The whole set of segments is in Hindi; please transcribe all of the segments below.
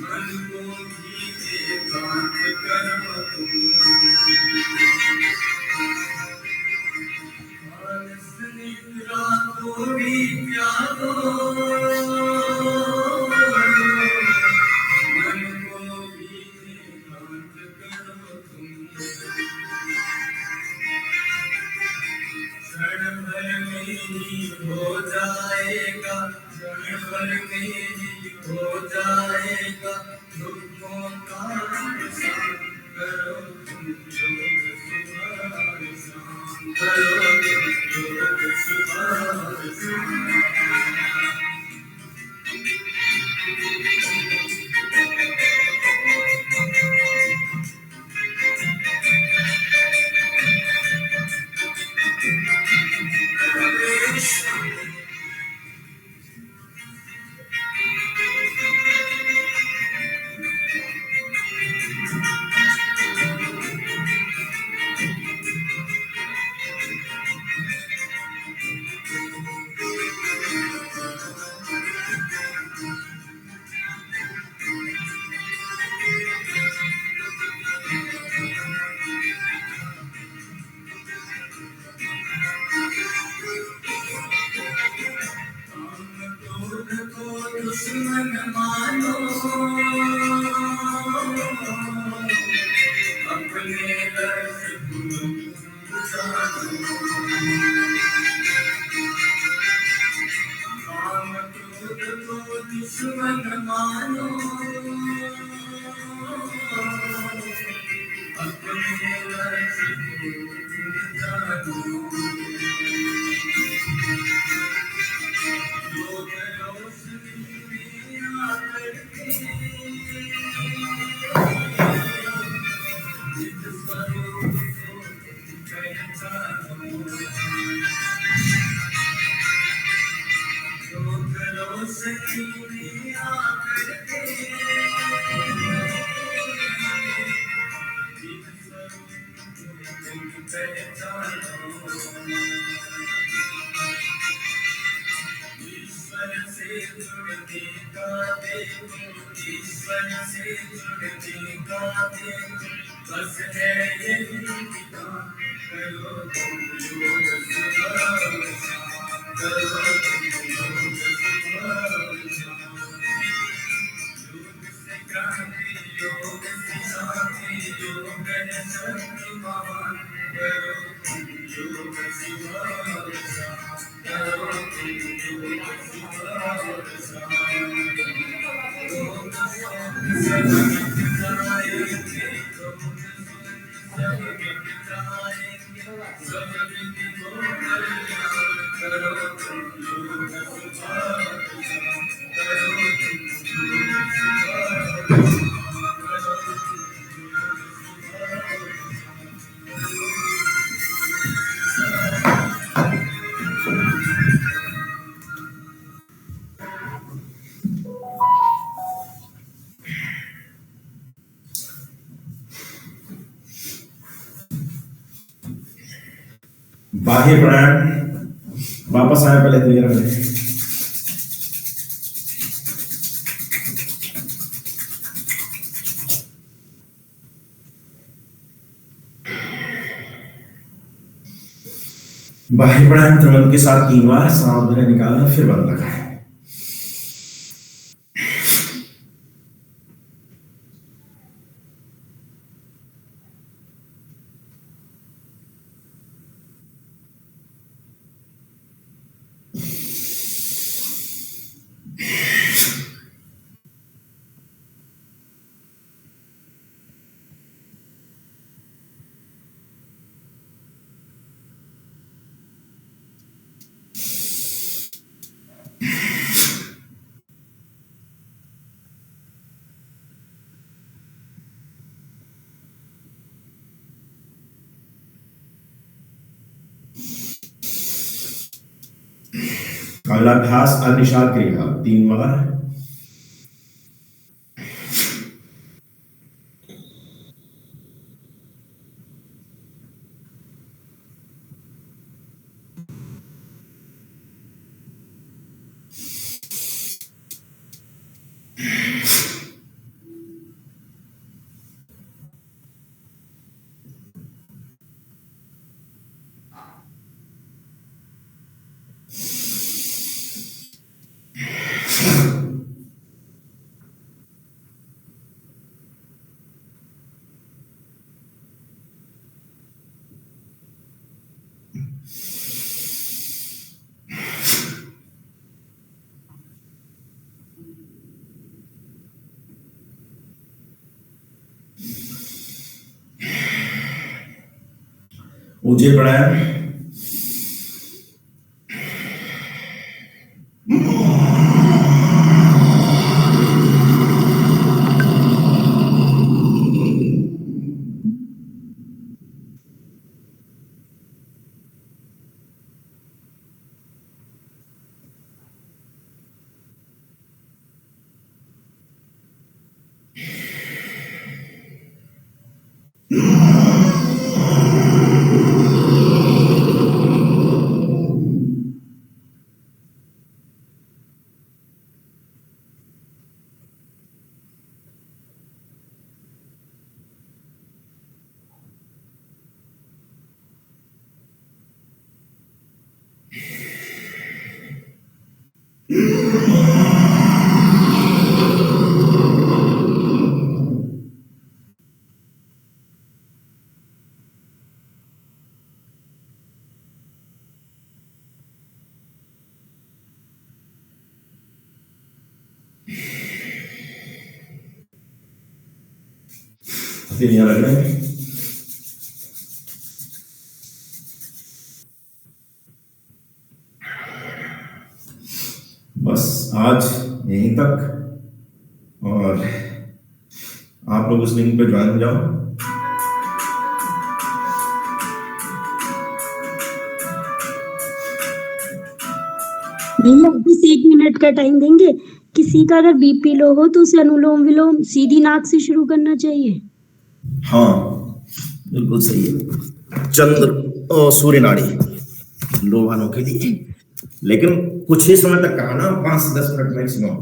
मन को भी एकांत करो तुम, मानस निद्रा को भी त्यागो, मन को भी एकांत करो तुम, क्षण भर में ही हो जाएगा, क्षण भर में ही हो जाएगा, दुखों का अवसान करो तुम, योग सुधार शाम करो तुम, योग सुधार शाम। दुश्मन मानो अपने रस काम क्रोध को दुश्मन मानो, अपने रस जानो, योग रोशनी में आकर के जिस स्वरूप को पहचानो, योग रोशनी में आकर के जिस स्वरूप को पहचानो, ईश्वर से जुड़ने का देखो, ईश्वर से जुड़ने का देखो, बस है यही विधान करो तुम, योग सुधार शाम करो तुम, योग सुधार शाम। योग से क्रांति, योग से शांति, योग है शक्तिमान करो तुम, योग सुधार शाम करो तुम, योग सुधार शाम। योग सब मिट जाएंगे, सब मिट जाएंगे, सब विधि को कल्याण करो तुम, योग सुधार शाम करो तुम, योग सुधार शाम करो तुम, योग सुधार बाह्य प्राणायाम वापस आए पहले क्लियर हो जाए। बाह्य प्राणायाम तुरंत के साथ 3 बार सांस भरे निकालना, फिर बंद लगाए। अभ्यास अनिषाद क्रिया 3 बार। ऊंचे प्राणायाम। हथेलियां लग रहे हैं। बस आज यहीं तक, और आप लोग उस लिंक पे ज्वाइन हो जाओ। भैया बस 1 मिनट का टाइम देंगे। किसी का अगर बीपी लो हो तो उसे अनुलोम विलोम सीधी नाक से शुरू करना चाहिए। हाँ, बिल्कुल सही है। चंद्र और सूर्य नाड़ी लो वालों के लिए, लेकिन कुछ ही समय तक कहा ना, 5 से 10 मिनट मैक्सिमम।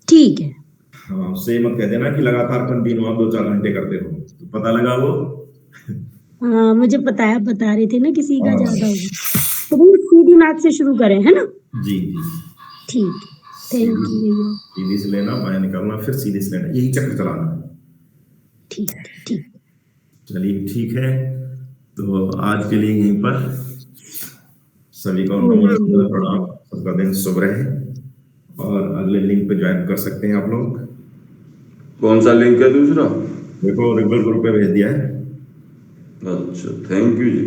ठीक है। हाँ, उससे मत कह देना कि लगातार कंटिन्यू आप 2-4 घंटे करते रहो, तो पता लगा वो। हाँ मुझे पता है, बता रहे थे ना किसी का हाँ, ज्यादा होगा। तो भैया सीधी नाक से शुरू करें, है ना? जी जी। ठीक है, थैंक यू भैया। सीधी से लेना, बाएं निकालना, फिर सीधे से लेना, यही चक्र चलाना है। ठीक ठीक। चलिए ठीक है, तो आज के लिए यहीं पर सभी को ओके नमस्कार, भैया। प्रणाम, सबका दिन शुभ रहे। और अगले लिंक पे ज्वाइन कर सकते हैं आप लोग। कौन सा लिंक है दूसरा? देखो रिबल ग्रुप पे भेज दिया है। अच्छा, थैंक यू जी।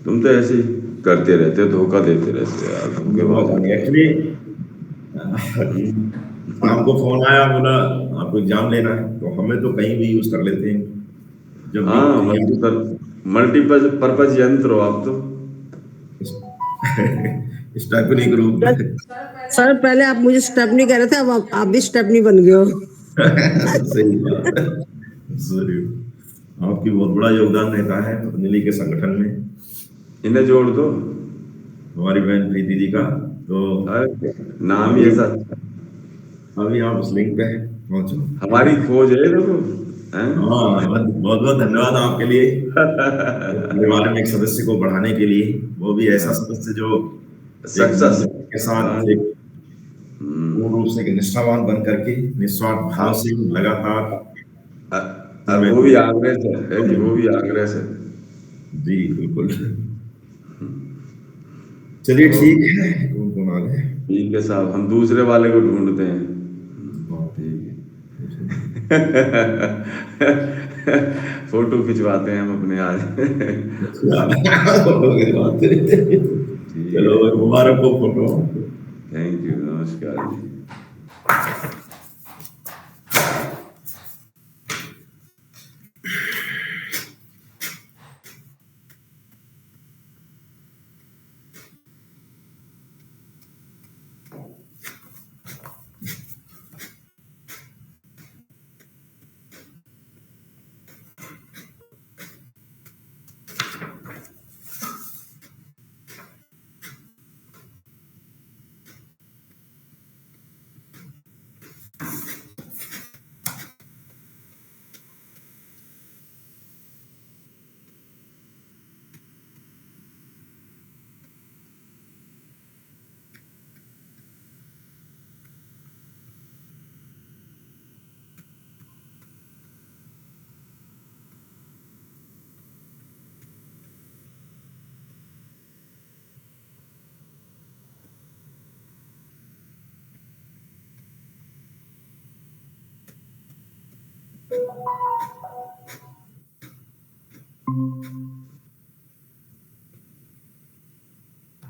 तुम तो ऐसे ही करते रहते हो, धोखा देते रहते हो यार, धोखेबाज। एक्चुअली हम्म। शाम को फोन आया, बोला आपको एग्जाम लेना है, तो हमें तो कहीं भी यूज कर लेते हैं, जब भी हाँ, कहीं मल्टीपर्पज यंत्र हो आप तो। स्टेफनी ग्रुप सर सर, पहले आप मुझे स्टेपनी कह रहे थे, अब आप भी स्टेपनी बन गए हो। सही बात है। जरूर, आपकी बहुत बड़ा योगदान रहता है पतंजलि के संगठन में, इन्हें जोड़ दो। हमारी बहन प्रीति जी का। तो अरे, नाम ही अभी ऐसा। अभी आप उस लिंक पे पहुंचो। हमारी खोज है देखो। हैं? हाँ, बहुत बहुत धन्यवाद आपके लिए, परिवार में एक सदस्य को बढ़ाने के लिए, वो भी ऐसा सदस्य जो एक सक्सेस। मंत्र के हाँ। साथ एक पूर्ण रूप से एक निष्ठावान बन करके निस्वार्थ भाव से लगातार हमें वो भी आग्रह से है जी, वो भी आग्रह से। जी बिल्कुल। चलिए तो ठीक है, कौन कौन आ गए। ठीक है साहब, हम दूसरे वाले को ढूंढते हैं। हाँ, ठीक है। फोटो खिंचवाते हैं हम अपने आज। ठीक चलो है। मुबारक हो फोटो। थैंक यू, नमस्कार जी।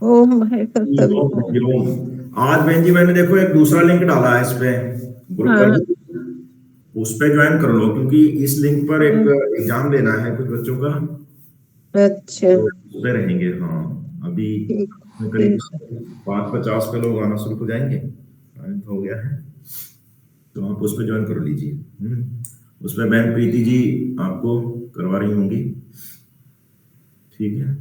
ओम है विलोम विलोम। आज बहन जी मैंने देखो एक दूसरा लिंक डाला है इस पे ग्रुप हाँ। पर, उस पे ज्वाइन कर लो, क्योंकि इस लिंक पर एक एग्जाम देना है कुछ बच्चों का, अच्छा। तो उस पे रहेंगे। हाँ, अभी ठीक करीब ठीक। 5:50 पे लोग आना शुरू हो जाएंगे, टाइम तो हो गया है, तो आप उस पे ज्वाइन कर लीजिए। उसमें बहन प्रीति जी आपको करवा रही होंगी, ठीक है।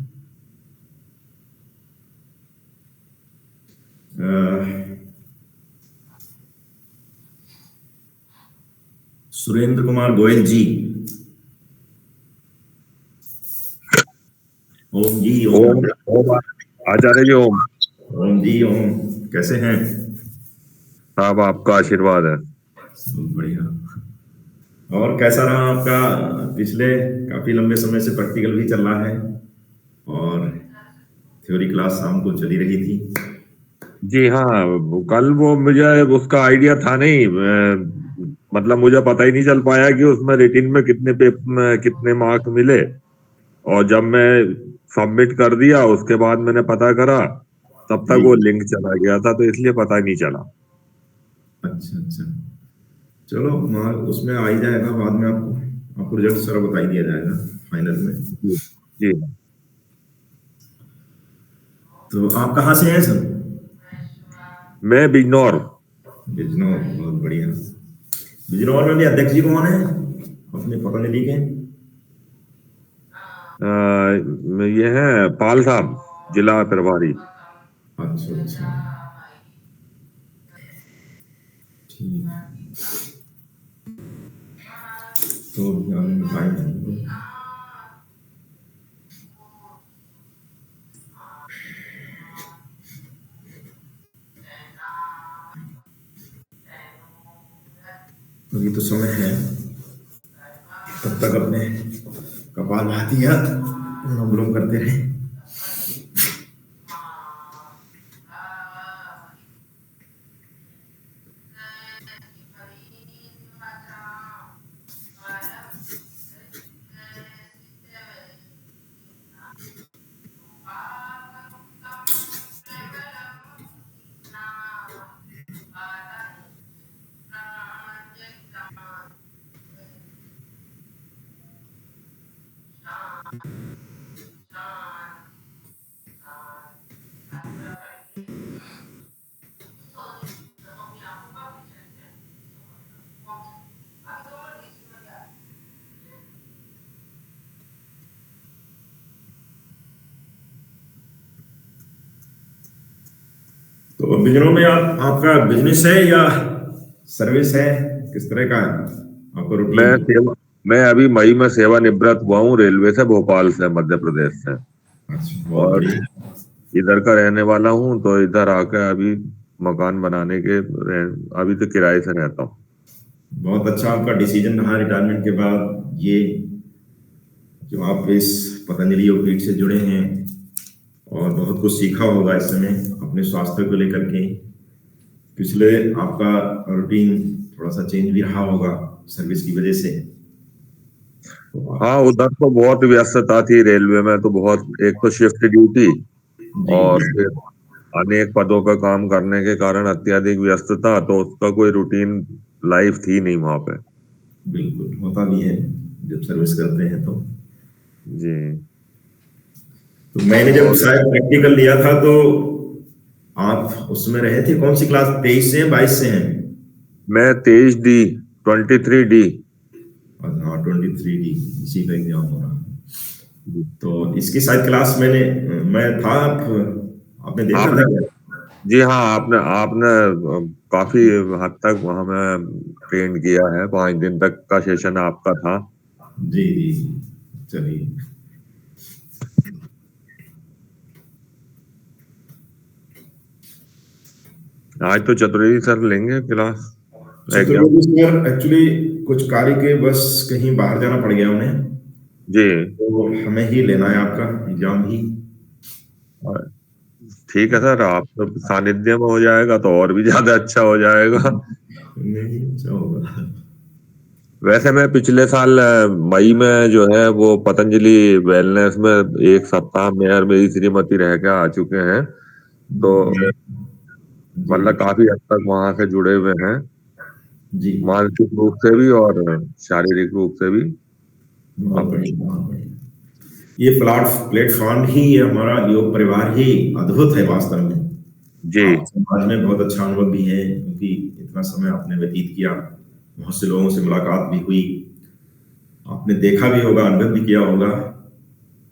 सुरेंद्र कुमार गोयल जी, ओम जी ओम। ओम। ओम आचार्य जी ओम। ओम जी ओम, कैसे हैं? साहब आपका आशीर्वाद है। बहुत बढ़िया। और कैसा रहा आपका पिछले काफी लंबे समय से प्रैक्टिकल भी चल रहा है और थ्योरी क्लास शाम को चली रही थी? जी हाँ, कल वो मुझे उसका आइडिया था नहीं, मतलब मुझे पता ही नहीं चल पाया कि उसमें रिटिन में कितने पेपर में कितने मार्क्स मिले। और जब मैं सबमिट कर दिया उसके बाद मैंने पता करा, तब तक जी, वो लिंक चला गया था, तो इसलिए पता नहीं चला। अच्छा अच्छा। चलो उसमें आ ही जाएगा बाद में, आपको आपको रिजल्ट सारा बता ही दिया जाएगा फाइनल में। जी जी। तो आप कहाँ से हैं सर? मैं बिजनौर। बिजनौर, बहुत बढ़िया। बिजनौर में भी अध्यक्ष जी कौन है अपने पतंजलि के? ये है पाल साहब, जिला प्रभारी। अच्छा अच्छा, ठीक है। तो अभी आने में टाइम है। अभी तो समय है, तब तक अपने कपाल भाती या अनुलोम विलोम करते रहे। तो बिजनौर में आप आपका बिजनेस है या सर्विस है, किस तरह का है आपका मैं रूटीन? सेवा मैं अभी मई में सेवानिवृत्त हुआ हूँ रेलवे से, भोपाल से, मध्य प्रदेश से। अच्छा, बहुत और बढ़िया। इधर का रहने वाला हूँ, तो इधर आकर अभी मकान बनाने के अभी तो किराए से रहता हूँ। बहुत अच्छा आपका डिसीजन रहा रिटायरमेंट के बाद, ये जो आप इस पतंजलि योगपीठ से जुड़े हैं और बहुत कुछ सीखा होगा इस समय अपने स्वास्थ्य को लेकर के। पिछले आपका रूटीन थोड़ा सा चेंज भी रहा होगा सर्विस की वजह से, तो हाँ, उधर तो बहुत व्यस्तता थी रेलवे में, तो बहुत, एक तो शिफ्ट ड्यूटी जी और जी, फिर अनेक पदों पर काम करने के कारण अत्यधिक व्यस्तता, तो उसका कोई रूटीन लाइफ थी नहीं वहां पे। बिल्कुल होता भी है जब सर्विस करते हैं तो। जी। तो मैंने जब और शायद प्रैक्टिकल लिया था तो आप उसमें रहे थे, कौन सी क्लास, 23 से 22 से हैं? मैं 23D, 23D। हाँ, 23D, इसी का एग्जाम हो रहा है। तो इसकी शायद क्लास मैं था, आपने देखा आपने था क्या? जी हाँ, आपने आपने काफी हद तक हमें ट्रेन किया है, 5 दिन तक का सेशन आपका था। जी जी, चलिए। आज तो चतुर्वेदी सर लेंगे class, exam. Chaturvedi sir actually कुछ कार्य के बस कहीं बाहर जाना पड़ गया उन्हें, जी। तो हमें ही लेना है आपका एग्जाम भी। और ठीक है सर, आप तो सानिध्य में हो जाएगा तो और भी ज्यादा अच्छा हो जाएगा। नहीं, अच्छा होगा। वैसे मैं पिछले साल मई में जो है वो पतंजलि वेलनेस में एक सप्ताह में और मेरी श्रीमती रह के आ चुके हैं, तो मतलब जी काफी हद तक वहां से जुड़े हुए हैं, जी, मानसिक रूप से भी और शारीरिक रूप से भी। बहुत अब बढ़िया, बहुत बढ़िया। ये प्लेटफॉर्म ही, ये हमारा योग परिवार ही अद्भुत है वास्तव में। जी आप समाज में बहुत अच्छा अनुभव भी है, क्योंकि इतना समय आपने व्यतीत किया, बहुत से लोगों से मुलाकात भी हुई, आपने देखा भी होगा, अनुभव भी किया होगा।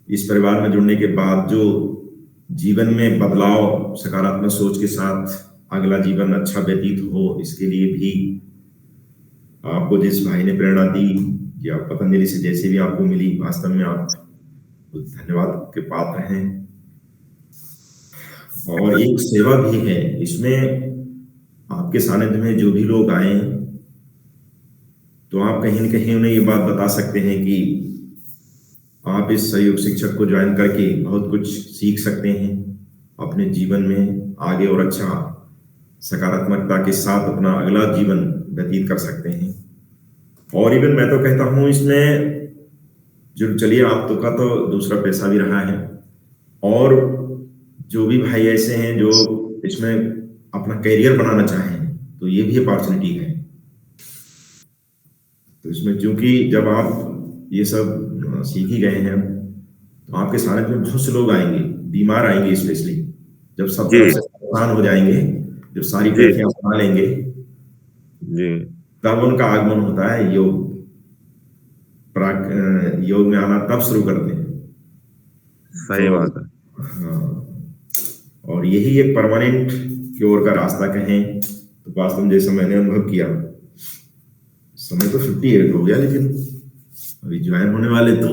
इस परिवार में जुड़ने के बाद जो जीवन में बदलाव, सकारात्मक सोच के साथ अगला जीवन अच्छा व्यतीत हो, इसके लिए भी आपको जिस भाई ने प्रेरणा दी, या पतंजलि से जैसे भी आपको मिली, वास्तव में आप धन्यवाद के पात्र हैं। और एक सेवा भी है इसमें, आपके सानिध्य में जो भी लोग आए, तो आप कहीं न कहीं उन्हें ये बात बता सकते हैं कि आप इस सहयोग शिक्षक को ज्वाइन करके बहुत कुछ सीख सकते हैं, अपने जीवन में आगे और अच्छा सकारात्मकता के साथ अपना अगला जीवन व्यतीत कर सकते हैं। और इवन मैं तो कहता हूँ इसमें जो, चलिए आप तो का तो दूसरा पैसा भी रहा है, और जो भी भाई ऐसे हैं जो इसमें अपना करियर बनाना चाहें, तो ये भी अपॉर्चुनिटी है। तो इसमें क्योंकि जब आप ये सब सीख ही गए हैं, तो आपके सानिध्य में बहुत से लोग आएंगे, बीमार आएंगे स्पेशली, जब सब जी तरफ से सावधान हो जाएंगे, जब सारी जी परीक्षाएं अपना लेंगे, जी तब उनका आगमन होता है। योग में आना तब शुरू करते हैं। सही तो बात है। हाँ, और यही एक परमानेंट क्योर का रास्ता कहें तो वास्तव में जैसा मैंने अनुभव किया, समय तो 58 हो गया, लेकिन अभी ज्वाइन होने वाले तो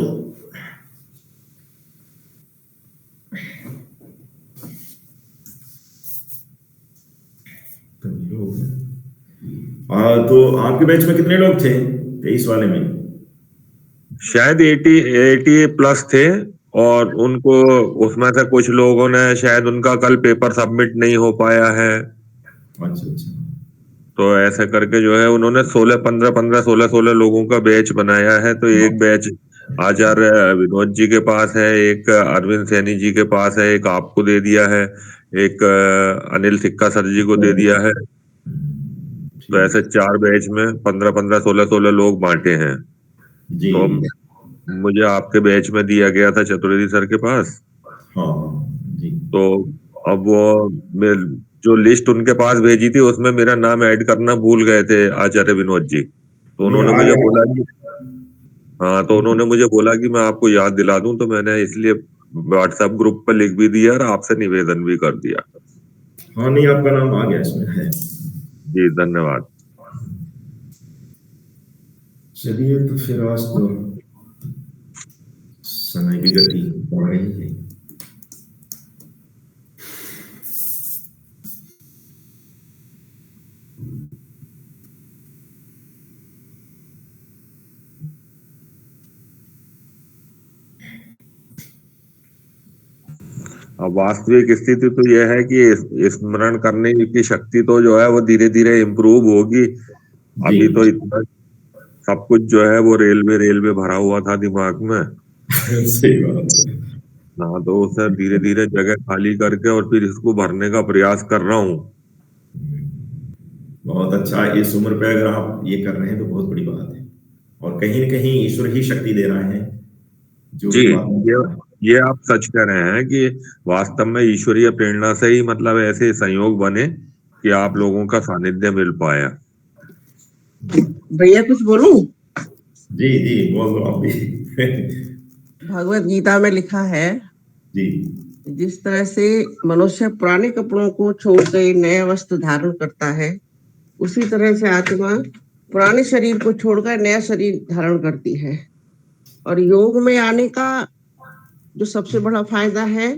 कभी लोग हैं। तो आपके बैच में कितने लोग थे 23 वाले में? शायद 80 प्लस थे, और उनको उसमें से कुछ लोगों ने शायद उनका कल पेपर सबमिट नहीं हो पाया है, अच्छा अच्छा, तो ऐसे करके जो है उन्होंने 16 लोगों का बैच बनाया है। तो एक बैच आचार्य विनोद जी के पास है, एक अरविंद सैनी जी के पास है, एक आपको दे दिया है, एक अनिल सिक्का सर जी को दे दिया है। तो ठीक, ऐसे 4 बैच में 15 16 लोग बांटे हैं। जी तो मुझे आपके बैच में दिया गया था चतुर्वेदी सर के पास। हाँ जी, तो अब वो जो लिस्ट उनके पास भेजी थी उसमें मेरा नाम ऐड करना भूल गए थे आचार्य विनोद जी, तो नहीं उन्होंने आ मुझे बोला गया। कि हाँ, तो उन्होंने मुझे बोला कि मैं आपको याद दिला दूं, तो मैंने इसलिए व्हाट्सएप ग्रुप पर लिख भी दिया और आपसे निवेदन भी कर दिया। हाँ नहीं, आपका नाम आ गया इसमें है। जी धन्यवाद। चलिए, तो फिर आज तो समय की गति बढ़ रही है। अब वास्तविक स्थिति तो यह है कि स्मरण करने की शक्ति तो जो है वो धीरे धीरे इम्प्रूव होगी। जी अभी तो इतना सब कुछ जो है वो रेलवे भरा हुआ था दिमाग में सही बात है। ना, तो उसे धीरे धीरे जगह खाली करके और फिर इसको भरने का प्रयास कर रहा हूँ। बहुत अच्छा, इस उम्र पे अगर आप ये कर रहे हैं तो बहुत बड़ी बात है, और कहीं न कहीं ईश्वर ही शक्ति दे रहा है, जो जी, भी बात ये है। ये आप सच कह रहे हैं कि वास्तव में ईश्वरीय प्रेरणा से ही मतलब ऐसे संयोग बने कि आप लोगों का सानिध्य मिल पाया। भैया कुछ बोलूं? जी जी, बोल दो आप भी। भगवत गीता में लिखा है, जी जिस तरह से मनुष्य पुराने कपड़ों को छोड़कर नए वस्त्र धारण करता है, उसी तरह से आत्मा पुराने शरीर को छोड़कर नया शरीर धारण करती है। और योग में आने का जो सबसे बड़ा फायदा है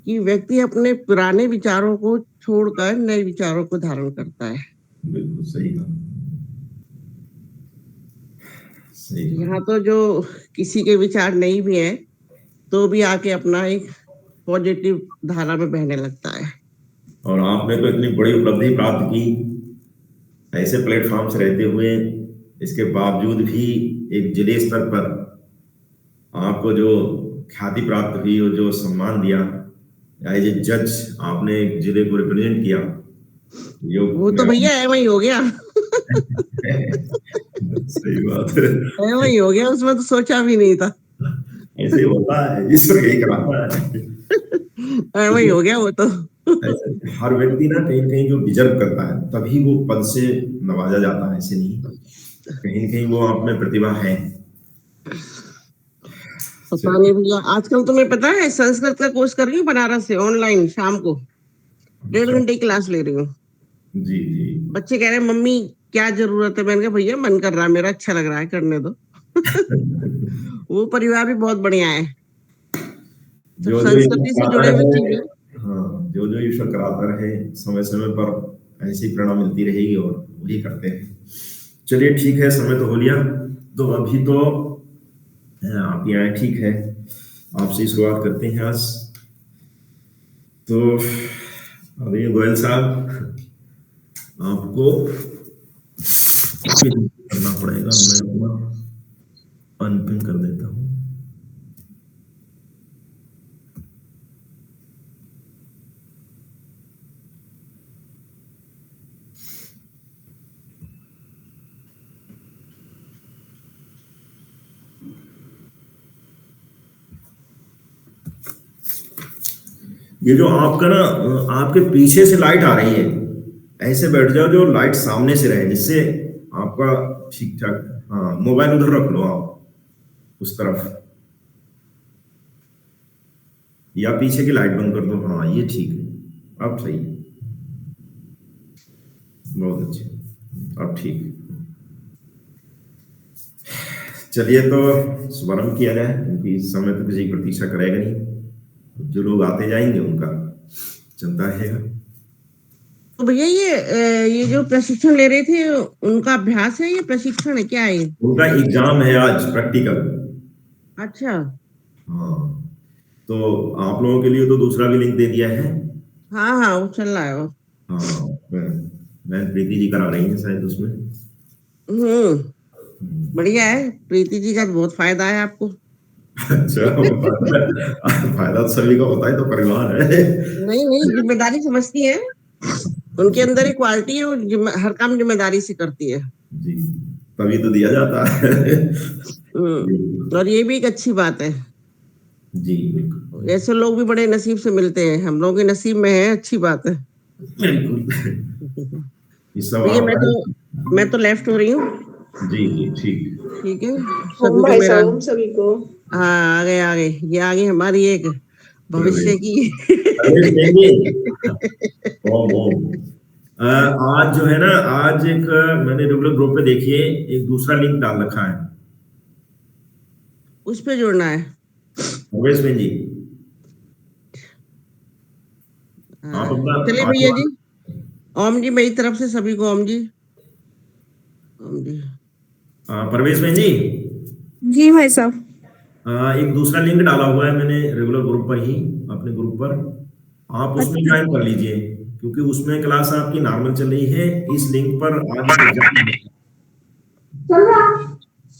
कि व्यक्ति अपने पुराने विचारों को छोड़कर नए विचारों को धारण करता है। बिल्कुल सही कहा, सही कहा। यहाँ तो जो किसी के विचार नहीं भी है तो भी आके अपना एक पॉजिटिव धारा में बहने लगता है। और आपने तो इतनी बड़ी उपलब्धि प्राप्त की, ऐसे प्लेटफॉर्म से रहते हुए इसके बावजूद भी एक जिले स्तर पर आपको जो ख्याति प्राप्त हुई और जो सम्मान दिया, एज ए जज आपने एक जिले को रिप्रेजेंट किया, जो वो तो भैया एम ही हो गया, सही बात है। एम ही हो गया, उसमें तो सोचा भी नहीं था, ऐसे ही होता है, ईश्वर यही कराता है। एम ही हो गया वो तो। ऐसे हर व्यक्ति ना कहीं कहीं जो डिजर्व करता है तभी वो पद से नवाजा जाता है, ऐसे नहीं, कहीं न कहीं वो आप में प्रतिभा है। पता नहीं भैया, आजकल तुम्हें पता है संस्कृत का कोर्स कर रही हूँ बनारस से ऑनलाइन, शाम को 1.5 घंटे की क्लास ले रही हूँ। जी जी। बच्चे कह रहे हैं मम्मी क्या जरूरत है, मैंने कहा भैया मन कर रहा है मेरा, अच्छा लग रहा है, करने दो। वो परिवार भी बहुत बढ़िया है, जो जो संस्कृति से जुड़े हुए चीजें। हाँ, जो जो ईश्वर कराता रहे, समय समय पर ऐसी प्रेरणा मिलती रहेगी और वही करते हैं। चलिए ठीक है, समय तो हो लिया, तो अभी तो आप यहाँ आए, ठीक है, आपसे ही शुरुआत करते हैं आज। तो अभी गोयल साहब, आपको करना पड़ेगा, मैं अपना अनपिन कर देता हूँ। ये जो आपका ना, आपके पीछे से लाइट आ रही है, ऐसे बैठ जाओ जो लाइट सामने से रहे, जिससे आपका ठीक ठाक। हाँ, मोबाइल उधर रख लो आप उस तरफ, या पीछे की लाइट बंद कर दो। हाँ, ये ठीक है, अब सही, बहुत अच्छे, अब ठीक। चलिए, तो शुभारंभ किया जाए, क्योंकि इस समय तो किसी की प्रतीक्षा करेगा नहीं, जो लोग आते जाएंगे उनका चलता रहेगा। तो भैया ये जो प्रशिक्षण ले रहे थे, उनका अभ्यास है या प्रशिक्षण है, क्या है? उनका एग्जाम है आज, प्रैक्टिकल। अच्छा। हाँ, तो आप लोगों के लिए तो दूसरा भी लिंक दे दिया है। हाँ हाँ, वो चल रहा है वो। हाँ, मैं प्रीति जी करा रही है शायद उसमें। बढ़िया है, प्रीति जी का बहुत फायदा है आपको। अच्छा, फायदा तो सभी को होता है, तो परिवार है। नहीं नहीं, जिम्मेदारी समझती है, उनके अंदर एक क्वालिटी है, वो हर काम जिम्मेदारी से करती है जी, तभी तो दिया जाता है। और ये भी एक अच्छी बात है जी बिल्कुल, ऐसे लोग भी बड़े नसीब से मिलते हैं, हम लोगों के नसीब में है, अच्छी बात है। बिल्कुल। ये सब भैया आप मैं तो लेफ्ट हो रही हूँ। जी जी, ठीक ठीक है, हम भाई साहब, हम सभी को। हाँ, आ गए ये आ गई हमारी एक भविष्य की। ओम ओम। आज जो है ना, आज एक मैंने रेगुलर ग्रुप पे देखिए, एक दूसरा लिंक डाल रखा है, उस पे जुड़ना है। परवेश बहन जी, आप अपना चलिए भैया जी, ओम जी मेरी तरफ से सभी को, ओम जी, ओम जी। परवेश बहन जी, जी भाई साहब। एक दूसरा लिंक डाला हुआ है मैंने रेगुलर ग्रुप पर ही, अपने ग्रुप पर, आप उसमें ज्वाइन कर लीजिए, क्योंकि उसमें क्लास आपकी नॉर्मल चल रही है, इस लिंक पर आगे चल रहा।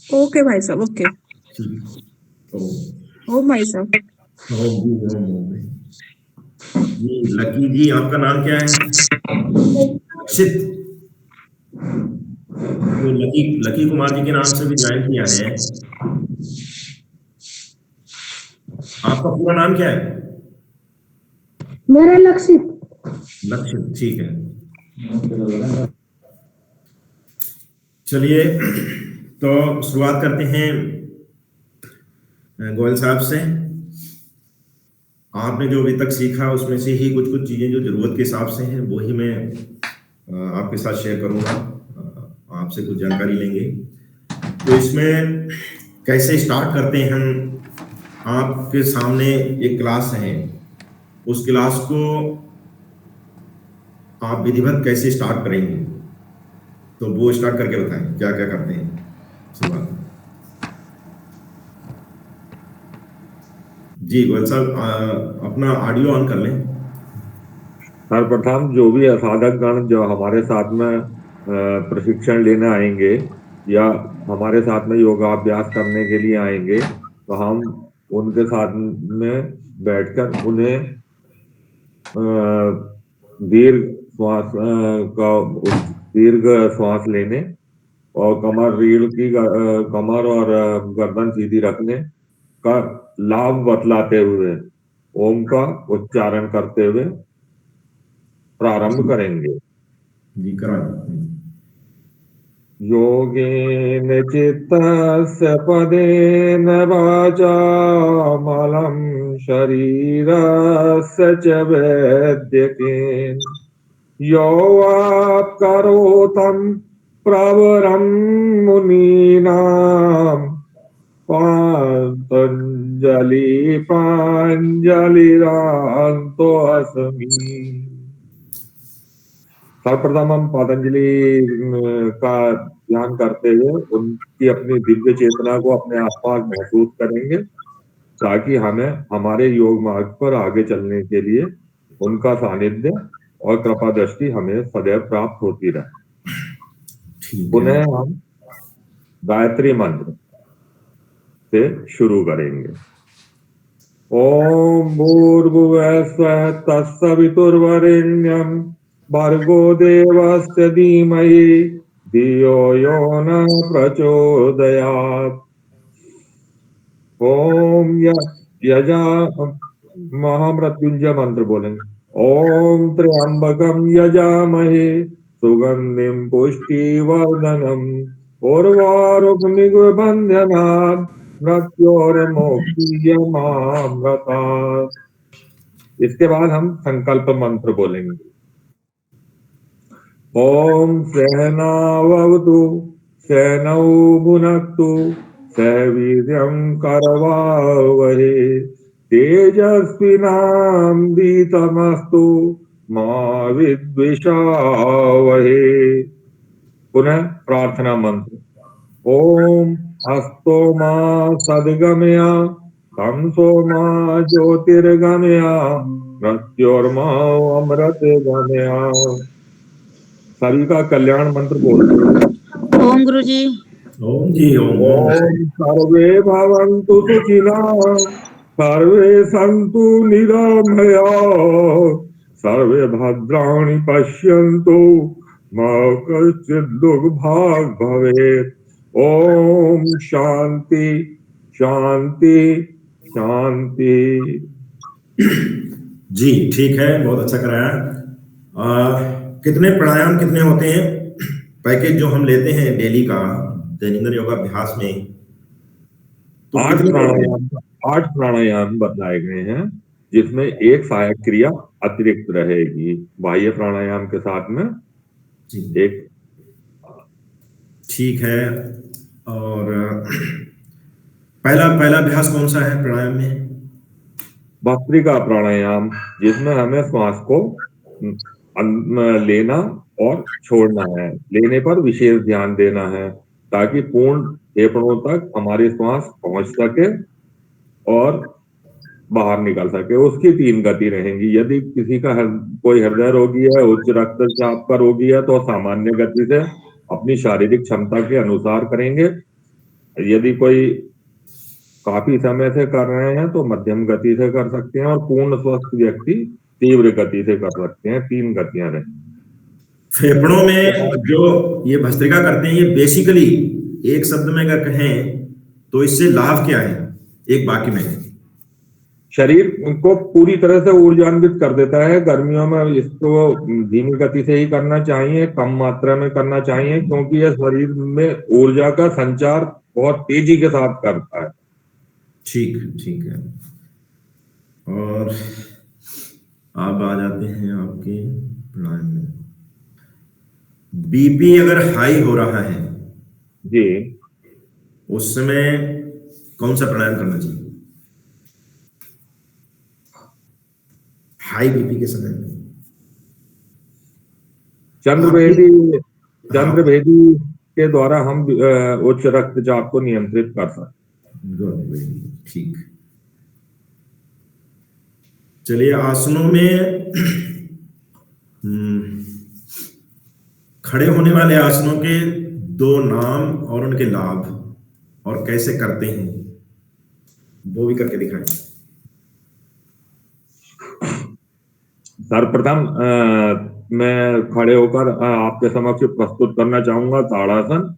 ओके भाई साहब, ओके। ठीक, ओ भाई साहब। जी लकी जी, आपका नाम क्या है? अक्षित, तो लकी कुमार जी के नाम से भी ज्वाइन किया है। आपका पूरा नाम क्या है? मेरा लक्षित। लक्षित, ठीक है। चलिए, तो शुरुआत करते हैं गोयल साहब से। आपने जो अभी तक सीखा उसमें से ही कुछ कुछ चीजें जो जरूरत के हिसाब से हैं, वो ही मैं आपके साथ शेयर करूंगा, आपसे कुछ जानकारी लेंगे। तो इसमें कैसे स्टार्ट करते हैं हम, आपके सामने एक क्लास है, उस क्लास को आप विधिवत कैसे स्टार्ट करेंगे, तो वो स्टार्ट करके बताएं क्या क्या करते हैं शुरुआत। जी गोयल साहब, अपना ऑडियो ऑन कर लें। सर्वप्रथम जो भी साधकगण जो हमारे साथ में प्रशिक्षण लेने आएंगे, या हमारे साथ में योगाभ्यास करने के लिए आएंगे तो हम उनके साथ में बैठकर उन्हें दीर्घ श्वास दीर्घ श्वास लेने और कमर और गर्दन सीधी रखने का लाभ बतलाते हुए ओम का उच्चारण करते हुए प्रारंभ करेंगे। जी कराएं। योगेन चित्तस्य पदेन वाचा मलं शरीरस्य च वैद्यकेन यो वाप्करोतं प्रवरं मुनीनां पातञ्जलि प्राञ्जलिरान्तो अस्मि। सर्वप्रथम हम पतंजलि का ध्यान करते हुए उनकी अपनी दिव्य चेतना को अपने आसपास महसूस करेंगे ताकि हमें हमारे योग मार्ग पर आगे चलने के लिए उनका सानिध्य और कृपा दृष्टि हमें सदैव प्राप्त होती रहे। ठीक है। पुनः हम गायत्री मंत्र से शुरू करेंगे। ओम भूर्भुवः स्वः तत्सवितुर्वरेण्यं भर्गो देवस्य धीमहि धियो यो न प्रचोदयात्। ओम यजा महामृत्युंजय मंत्र बोलेंगे। ओम त्र्यंबकं यजामहे सुगंधिं पुष्टिवर्धनम् उर्वारुकमिवबन्धनात् मृत्योर्मुक्षीयमामृतात्। इसके बाद हम संकल्प मंत्र बोलेंगे। ओम सहनावतु सहनौ भुनक्तु सह वीर्यं करवावहे तेजस्विनामस्तु मा विद्विषावहे। पुनः प्रार्थना मंत्र। ओम हस्तो मा सद्गमया तमसो मा ज्योतिर्गमया मृत्योर्मा अमृत गमया। सभी का कल्याण मंत्र बोलते हैं। ओम गुरुजी। ओम जी ओम। ओम सर्वे भवन्तु सुखिनः सर्वे सन्तु निरामया सर्वे भद्राणि पश्यन्तु मा कश्चित् दुर्भाग् भवेत्। ओम शांति शांति शांति। जी ठीक है, बहुत अच्छा कराया। कितने प्राणायाम कितने होते हैं? पैकेज जो हम लेते हैं डेली का दैनंदिन योगाभ्यास में तो 8 प्राणायाम बताए गए हैं जिसमें एक सहायक क्रिया अतिरिक्त रहेगी बाह्य प्राणायाम के साथ में जी। एक। ठीक है। और पहला अभ्यास कौन सा है प्राणायाम में? भस्त्रिका प्राणायाम जिसमें हमें श्वास को लेना और छोड़ना है। लेने पर विशेष ध्यान देना है ताकि पूर्ण फेफड़ों तक हमारी श्वास पहुंच सके और बाहर निकल सके। उसकी 3 गति रहेंगी। यदि किसी का कोई हृदय रोगी है, उच्च रक्तचाप का रोगी है तो सामान्य गति से अपनी शारीरिक क्षमता के अनुसार करेंगे। यदि कोई काफी समय से कर रहे हैं तो मध्यम गति से कर सकते हैं और पूर्ण स्वस्थ व्यक्ति तीव्र गति से कर सकते हैं। 3 गतियां रहें। फेफड़ों में जो ये भस्त्रिका करते हैं ये बेसिकली एक शब्द में अगर कहें तो इससे लाभ क्या है एक वाक्य में? शरीर को पूरी तरह से ऊर्जान्वित कर देता है। गर्मियों में इसको धीमी गति से ही करना चाहिए, कम मात्रा में करना चाहिए क्योंकि यह शरीर में ऊर्जा का संचार बहुत तेजी के साथ करता है। ठीक है। और अब आ जाते हैं आपके प्राणायाम में। बीपी अगर हाई हो रहा है जी, उस समय कौन सा प्राणायाम करना चाहिए? हाई बीपी के समय में चंद्रभेदी के द्वारा हम उच्च रक्तचाप को नियंत्रित कर सकते हैं। ठीक। चलिए आसनों में खड़े होने वाले आसनों के दो नाम और उनके लाभ और कैसे करते हैं वो भी करके दिखाएं। सर्वप्रथम मैं खड़े होकर आपके समक्ष प्रस्तुत करना चाहूंगा ताड़ासन।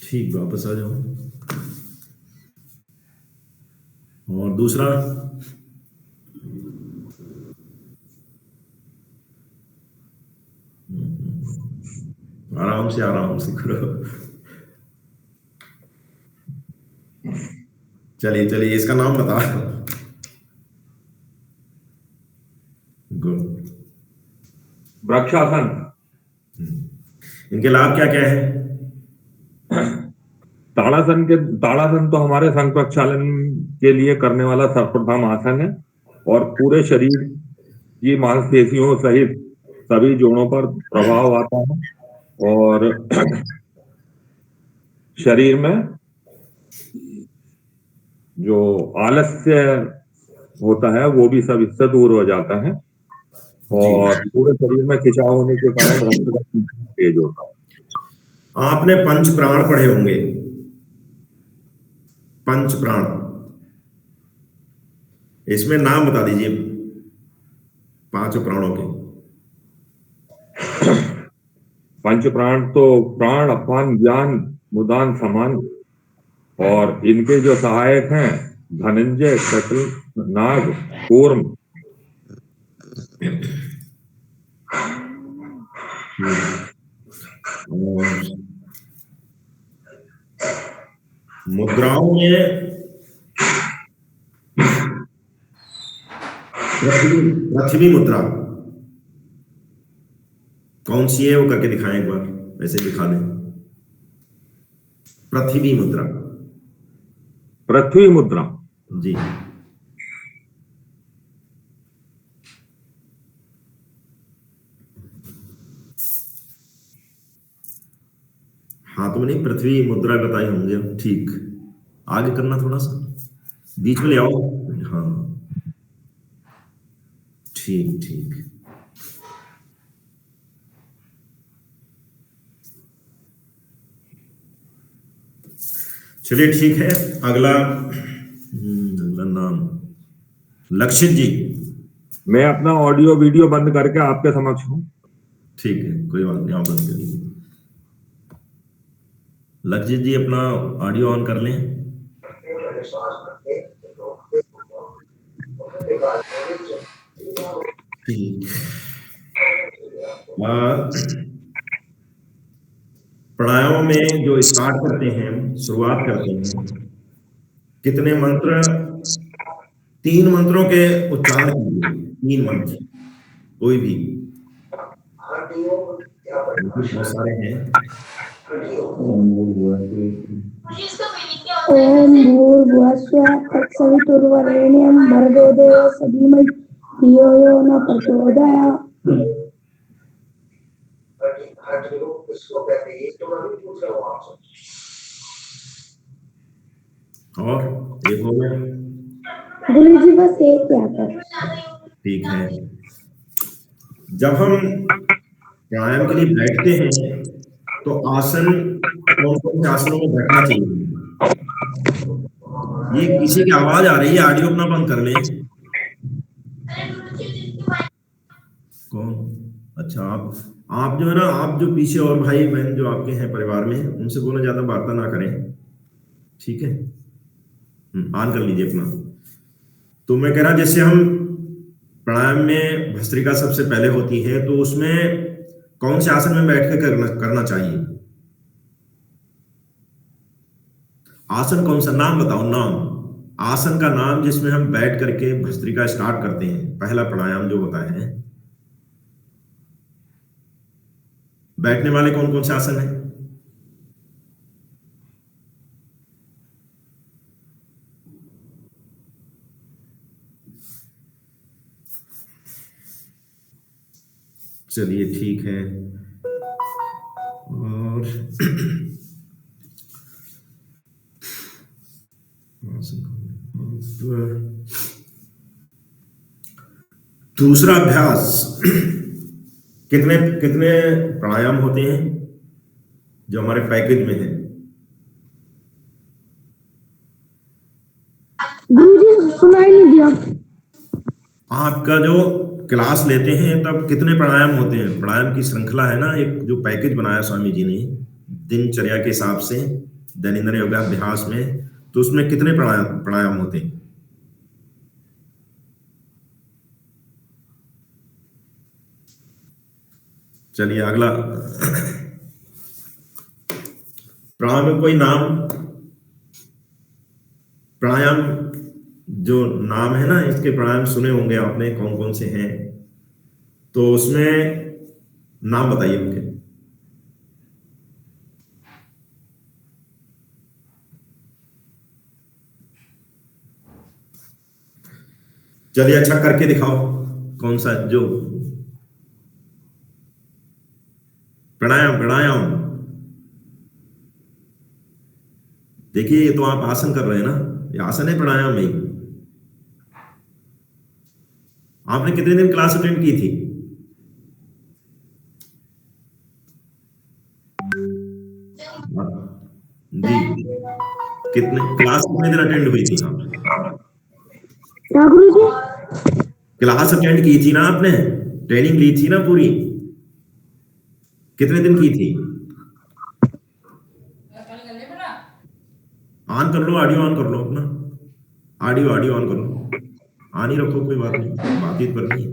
ठीक, वापस आ जाओ। और दूसरा, आराम से करो। चलिए चलिए, इसका नाम बता। गुड। वृक्षासन। इनके लाभ क्या क्या है? ताड़ासन तो हमारे संघ प्रक्षालन के लिए करने वाला सर्वप्रथम आसन है और पूरे शरीर की मांसपेशियों सहित सभी जोड़ों पर प्रभाव आता है और शरीर में जो आलस्य होता है वो भी सब इससे दूर हो जाता है और पूरे शरीर में खिंचाव होने के कारण रक्त का संचार तेज होता है। आपने पंच प्राण पढ़े होंगे। पंच प्राण, इसमें नाम बता दीजिए पांचों प्राणों के। पंच प्राण तो प्राण, अपान, ज्ञान, उदान, समान और इनके जो सहायक हैं धनंजय, शकल, नाग, कूर्म। मुद्राओं में पृथ्वी मुद्रा कौन सी है वो करके दिखाएं एक बार, ऐसे दिखा दें। पृथ्वी मुद्रा। पृथ्वी मुद्रा जी, हाथ में नहीं, पृथ्वी मुद्रा बताई होंगे। ठीक, आगे करना थोड़ा सा, बीच में ले आओ। हाँ, ठीक ठीक। चलिए ठीक है, अगला नाम लक्षित जी। मैं अपना ऑडियो वीडियो बंद करके आपके समक्ष हूँ। ठीक है, कोई बात नहीं, आप बंद करिए। लक्षित जी अपना ऑडियो ऑन कर लें। ठीक। प्राणायाम में जो स्टार्ट करते हैं, शुरुआत करते हैं, कितने मंत्र? 3 मंत्रों के उच्चारण कीजिए। 3 मंत्र, कोई भी, बहुत सारे हैं। ओम भूर्भुवः स्वः तत्सवितुर्वरेण्यं भर्गो देवस्य धीमहि धियो यो न प्रचोदयात्। और एक हो गया। गुरु जी बस एक क्या कर। ठीक है, जब हम प्राणायाम के लिए बैठते हैं तो आसन, कौन कौन से आसनों में बैठना चाहिए? ये किसी की आवाज आ रही है, ऑडियो अपना बंद कर लें। कौन? अच्छा, आप जो है ना, आप जो पीछे और भाई बहन जो आपके हैं परिवार में, उनसे बोला ज्यादा वार्ता ना करें, ठीक है? ऑन कर लीजिए अपना। तो मैं कह रहा, जैसे हम प्राणायाम में भस्त्रिका सबसे पहले होती है, तो उसमें कौन से आसन में बैठ के करना चाहिए? आसन कौन सा, नाम बताओ, नाम, आसन का नाम जिसमें हम बैठ करके भस्त्रिका स्टार्ट करते हैं, पहला प्राणायाम जो होता है। बैठने वाले कौन कौन से आसन है? चलिए ठीक है। और दूसरा अभ्यास, कितने कितने प्राणायाम होते हैं जो हमारे पैकेज में है? गुरुजी सुनाई नहीं दिया। आपका जो क्लास लेते हैं तब कितने प्राणायाम होते हैं? प्राणायाम की श्रृंखला है ना, एक जो पैकेज बनाया स्वामी जी ने दिनचर्या के हिसाब से दैनंदिन योगाभ्यास में, तो उसमें कितने प्राणायाम होते हैं? चलिए अगला, प्राणायाम में कोई नाम, प्राणायाम जो नाम है ना, इसके प्राणायाम सुने होंगे आपने, कौन कौन से हैं, तो उसमें नाम बताइए उनके। चलिए अच्छा करके दिखाओ, कौन सा जो प्राणायाम, प्राणायाम देखिए, ये तो आप आसन कर रहे हैं ना, ये आसन है, प्राणायाम नहीं। आपने कितने दिन क्लास अटेंड की थी? जी, कितने दिन अटेंड हुई थी आप? क्या गुरुजी? क्लास अटेंड की थी ना आपने, ट्रेनिंग ली थी ना पूरी, कितने दिन की थी? ऑन कर लो, ऑडियो ऑन कर लो अपना, ऑडियो ऑन कर लो, ऑन ही रखो, कोई बात नहीं, बातचीत करनी है।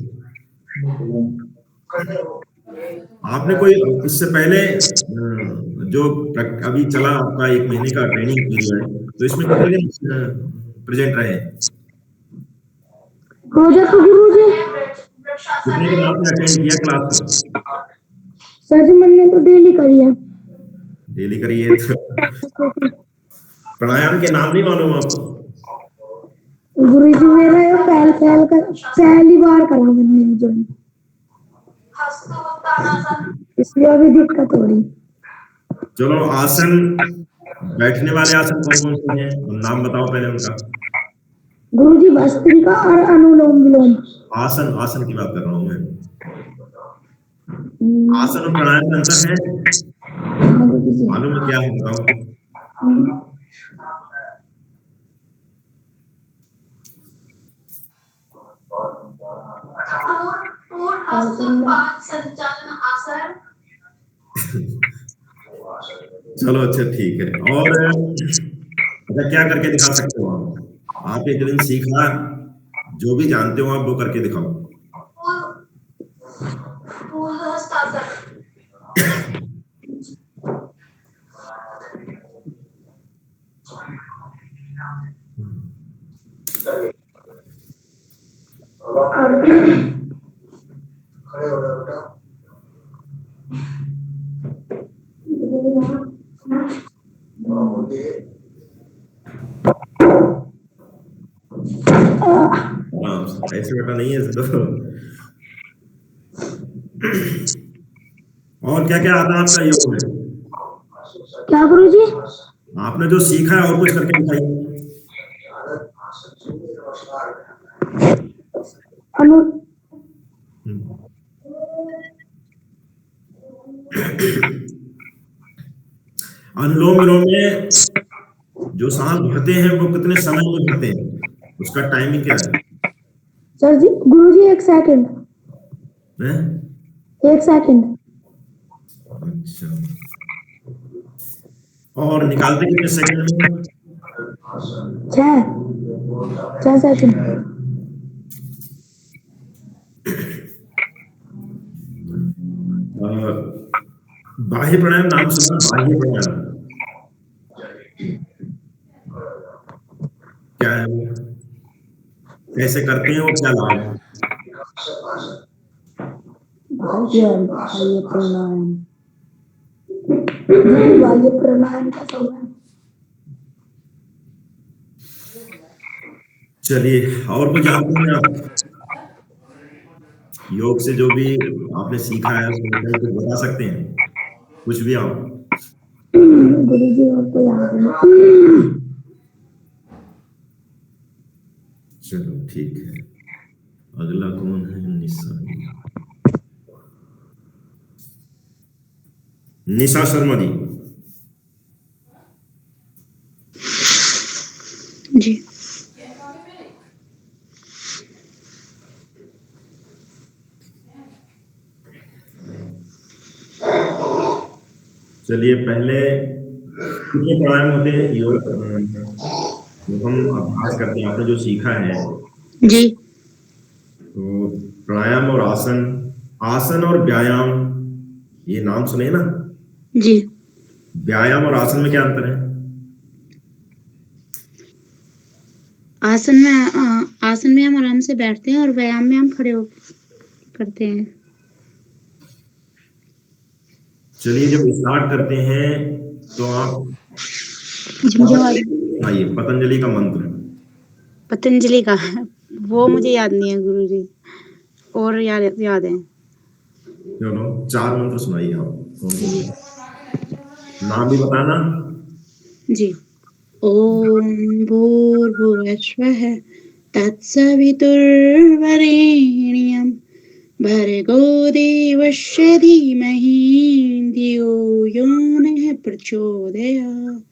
आपने कोई इससे पहले जो अभी चला आपका 1 महीने का ट्रेनिंग पीरियड, तो इसमें कितने दिन प्रेजेंट रहे? प्रोजेक्ट गुरुजी कितने दिन आपने अटेंड किया क्लास? सर जी मैंने तो डेली करी है। डेली करिए तो प्राणायाम के नाम नहीं मालूम आपको? गुरुजी मेरा ये पहली बार करा मैंने ज्वाइन, इसलिए अभी दिक्कत हो रही। चलो आसन, बैठने वाले आसन कौन कौन से हैं, नाम बताओ पहले उनका। गुरुजी भस्त्रिका और अनुलोम विलोम। आसन, आसन की बात कर रहा हूं मैं। आसन और प्राणायाम में अंतर है? हाँ गुरुजी। मालूम है क्या है, बताओ। चलो अच्छा ठीक है। और अच्छा क्या करके दिखा सकते हो आप एक दिन सीखा, जो भी जानते हो आप वो करके दिखाओ। ऐसे बेटा नहीं है तो। और क्या क्या आता है आपका योग में? क्या गुरुजी? आपने जो सीखा है और कुछ करके दिखाइए। अनुलोम विलोम में जो सांस भरते हैं वो कितने समय में भरते हैं, उसका टाइमिंग क्या है? सर जी गुरुजी 1 सेकंड। हैं? 1 सेकंड। अच्छा, और निकालते कितने सेकंड में? 6 सेकंड। बाह्य प्राणायाम नाम सुना? बाह्य प्राणायाम क्या है वो, कैसे करते हैं और क्या लाभ है? बाह्य प्राणायाम, बाह्य प्राणायाम का सब है। चलिए और कुछ जानते हैं आप? योग से जो भी आपने सीखा है उसमें कुछ बता सकते हैं, कुछ भी आप? गुरुजी और कोई याद नहीं। चलो ठीक है, अगला कौन है? निशा शर्मा जी। जी। चलिए, पहले कितने प्राणायाम होते हैं योग जो हम अभ्यास करते हैं, आपने जो सीखा है? जी। तो प्राणायाम और आसन, आसन और व्यायाम, ये नाम सुने ना? जी। व्यायाम और आसन में क्या अंतर है? आसन में हम आराम से बैठते हैं और व्यायाम में हम खड़े हो करते हैं। चलिए, जब स्टार्ट करते हैं तो आप आइए पतंजलि का मंत्र। पतंजलि का वो मुझे याद नहीं है गुरुजी, और याद है। चलो 4 मंत्र सुनाइए आप। कौन-कौन? नाम भी बताना। जी। ओम भूर्भुवस्वः तत्सवितुर्वरेण्यं भर्गो देवस्य धीमहि धियो यो नः प्रचोदयात्।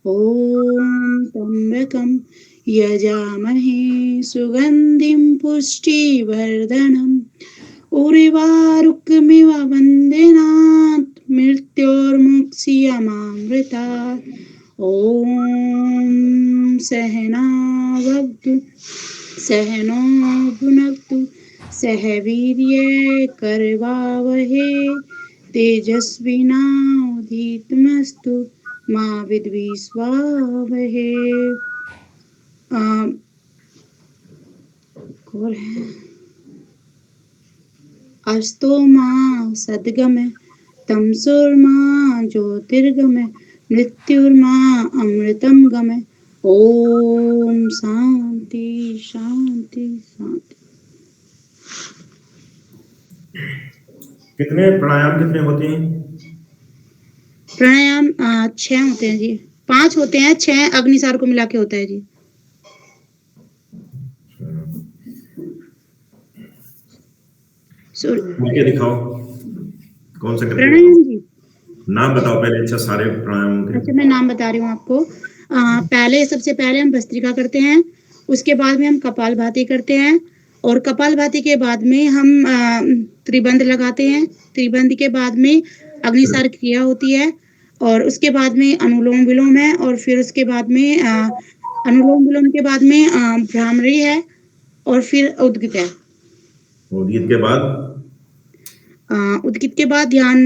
ओम त्र्यंबकं यजामहे सुगंधिं पुष्टिवर्धनम् उर्वारुकमिव वन्दनात् मृत्योर्मुक्षीयमामृतात्। ओम सहनावतु सहनो भुनक्तु सह वीर्ये करवावहे तेजस्विनावधीतमस्तु मा विद्विषावहे। और है अस्तो मा सद्गम तमसुर्मा ज्योतिर्गम मृत्युर्मा अमृतम गम। ओम शांति शांति शांति। कितने प्राणायाम कितने होते हैं? प्राणायाम 6 होते हैं जी, 5 होते हैं, 6 अग्निसार को मिला के होता है जी। करके दिखाओ, कौन सा करके? प्राणायाम जी, नाम बताओ पहले। अच्छा, सारे प्राणायाम के। अच्छा मैं नाम बता रही हूँ आपको। सबसे पहले हम भस्त्रिका करते हैं, उसके बाद में हम कपालभाति करते हैं, और कपालभाति के बाद में हम त्रिबंध लगाते हैं। त्रिबंध के बाद में अग्निसार क्रिया होती है, और उसके बाद में अनुलोम विलोम है, और फिर उसके बाद में अनुलोम विलोम के बाद में भ्रामरी है, और फिर उद्गित है। उद्गित के बाद? उद्गित के बाद ध्यान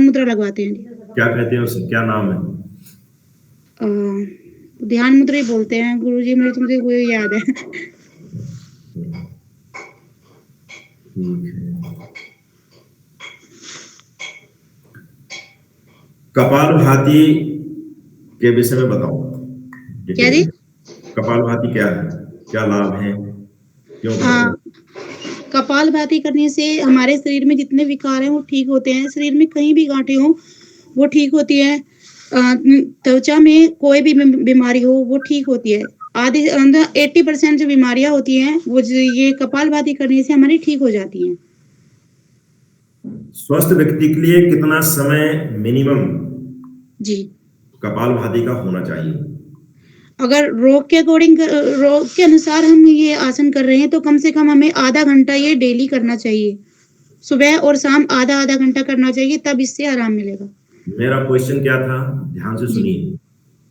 मुद्रा लगवाते हैं। क्या कहते हैं उसे, क्या नाम है? ध्यान मुद्रा ही बोलते हैं गुरुजी, मुझे वो याद है। ठीक है। कपालभाति के विषय में बताओ। क्या जी? कपालभाति क्या है, क्या लाभ है, क्यों? कपालभाति करने से हमारे शरीर में जितने विकार हैं वो ठीक होते हैं। शरीर में कहीं भी गांठें हो वो ठीक होती है। त्वचा में कोई भी बीमारी हो वो ठीक होती है। आधे 80% जो बीमारियां होती हैं वो ये कपालभाति करने से हमारी ठीक हो जाती हैं। स्वस्थ व्यक्ति के लिए कितना समय मिनिमम जी कपालभाति का होना चाहिए? अगर रोग के अकॉर्डिंग, रोग के अनुसार हम ये आसन कर रहे हैं तो कम से कम हमें आधा घंटा ये डेली करना चाहिए। सुबह और शाम आधा घंटा करना चाहिए, तब इससे आराम मिलेगा। मेरा क्वेश्चन क्या था, ध्यान से सुनिए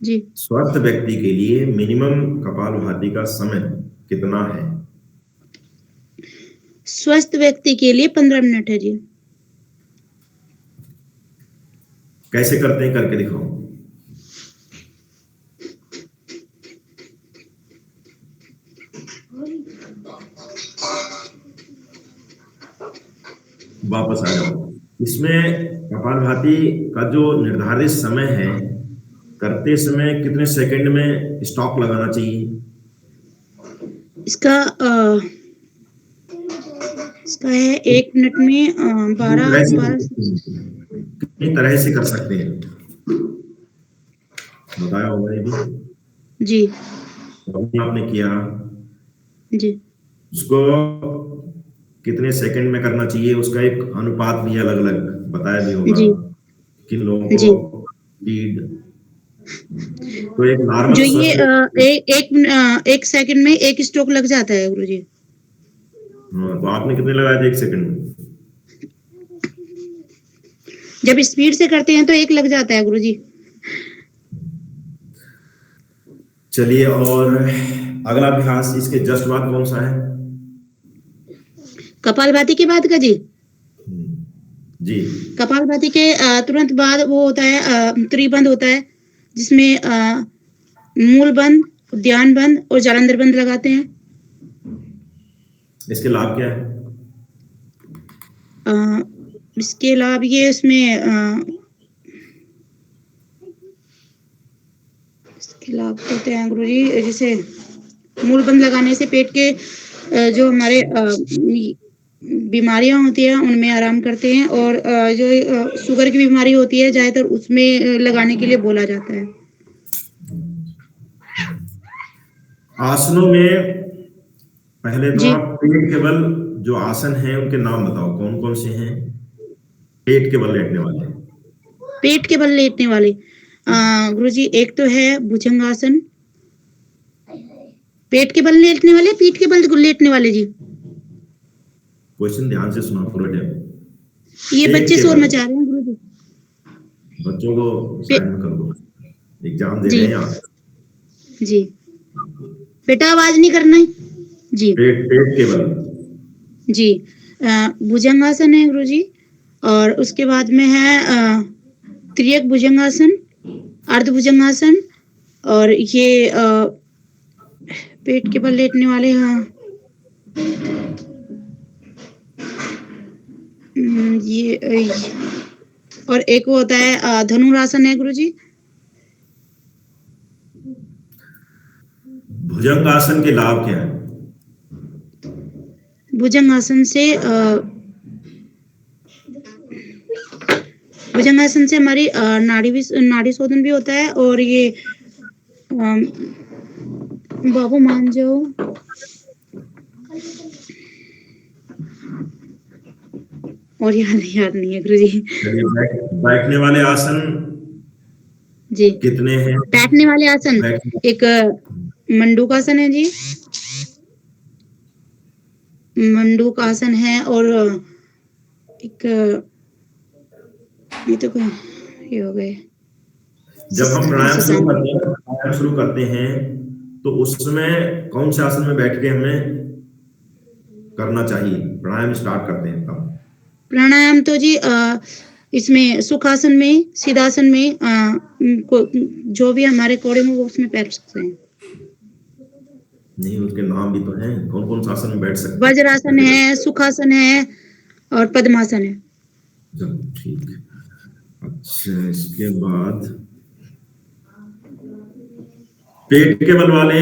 जी। स्वस्थ व्यक्ति के लिए मिनिमम कपालभाति का समय कितना है? स्वस्थ व्यक्ति के लिए 15 मिनट है जी। कैसे करते हैं, करके दिखाओ। वापस आ जाओ। इसमें कपालभाति का जो निर्धारित समय है, करते समय कितने सेकंड में स्टॉप लगाना चाहिए? इसका इसका है 1 मिनट में 12 कितनी तरह से कर सकते हैं बताया होगा ये भी। जी अभी आपने किया जी उसको कितने सेकंड में करना चाहिए, उसका एक अनुपात भी अलग अलग बताया भी होगा जी किन लोगों जी। को स्पीड। तो एक नॉर्मल जो ये एक सेकंड में 1 स्ट्रोक लग जाता है गुरुजी। तो आपने कितने लगाए थे 1 सेकंड में? जब स्पीड से करते हैं तो 1 लग जाता है गुरुजी। चलिए, और अगला अभ्यास इसके जस्ट बाद कौन सा है? कपालभाति के बाद का जी। जी कपालभाति के तुरंत बाद वो होता है त्रिबंध होता है, जिसमें मूल बंद, उद्यान बंद और जालंधर बंद लगाते हैं। इसके लाभ क्या है? इसके लाभ ये इसमें इसके लाभ होते हैं गुरुजी, जैसे मूल बंद लगाने से पेट के जो हमारे बीमारियां होती है उनमें आराम करते हैं, और जो शुगर की बीमारी होती है ज्यादातर उसमें लगाने के लिए बोला जाता है। आसनों में पहले तो जी। आप पेट के बल जो आसन हैं उनके नाम बताओ, कौन कौन से हैं पेट के बल लेटने वाले? पेट के बल लेटने वाले गुरुजी, एक तो है भुजंगासन। पेट के बल लेटने वाले, पीठ के बल लेटने वाले जी। क्वेश्चन ध्यान से सुना पूरा टाइम। ये पेट बच्चे के शोर बल। मचा रहे हैं गुरुजी। बच्चों को साइड में कर दो, एग्जाम दे जी। रहे हैं आप। जी बेटा आवाज नहीं करना है जी। पेट के बल। जी भुजंगासन है गुरुजी, और उसके बाद में है त्रियक भुजंगासन, अर्ध भुजंगासन, और ये पेट के बल लेटने वाले हाँ ये और एक वो होता है धनुरासन है गुरुजी। भुजंगासन के लाभ क्या है? भुजंगासन से भुजंगासन से हमारी नाड़ी शोधन भी होता है, और ये बाबू मान जाओ और याद नहीं है गुरुजी। बैठने वाले आसन जी कितने हैं? बैठने वाले आसन एक मंडूकासन है जी, मंडूकासन है, और एक ये तो ये हो गए। जब हम प्राणायाम शुरू करते हैं तो उसमें कौन से आसन में बैठ के हमें करना चाहिए? प्राणायाम स्टार्ट करते हैं तब प्राणायाम तो जी इसमें सुखासन में, सीधासन में जो भी हमारे कोड़े में वो उसमें बैठ सकते हैं। नहीं, उसके नाम भी तो हैं, कौन कौन सा आसन में बैठ सकते हैं? वज्रासन है, सुखासन है और पद्मासन है। चलो ठीक है। अच्छा, इसके बाद पेट के बल वाले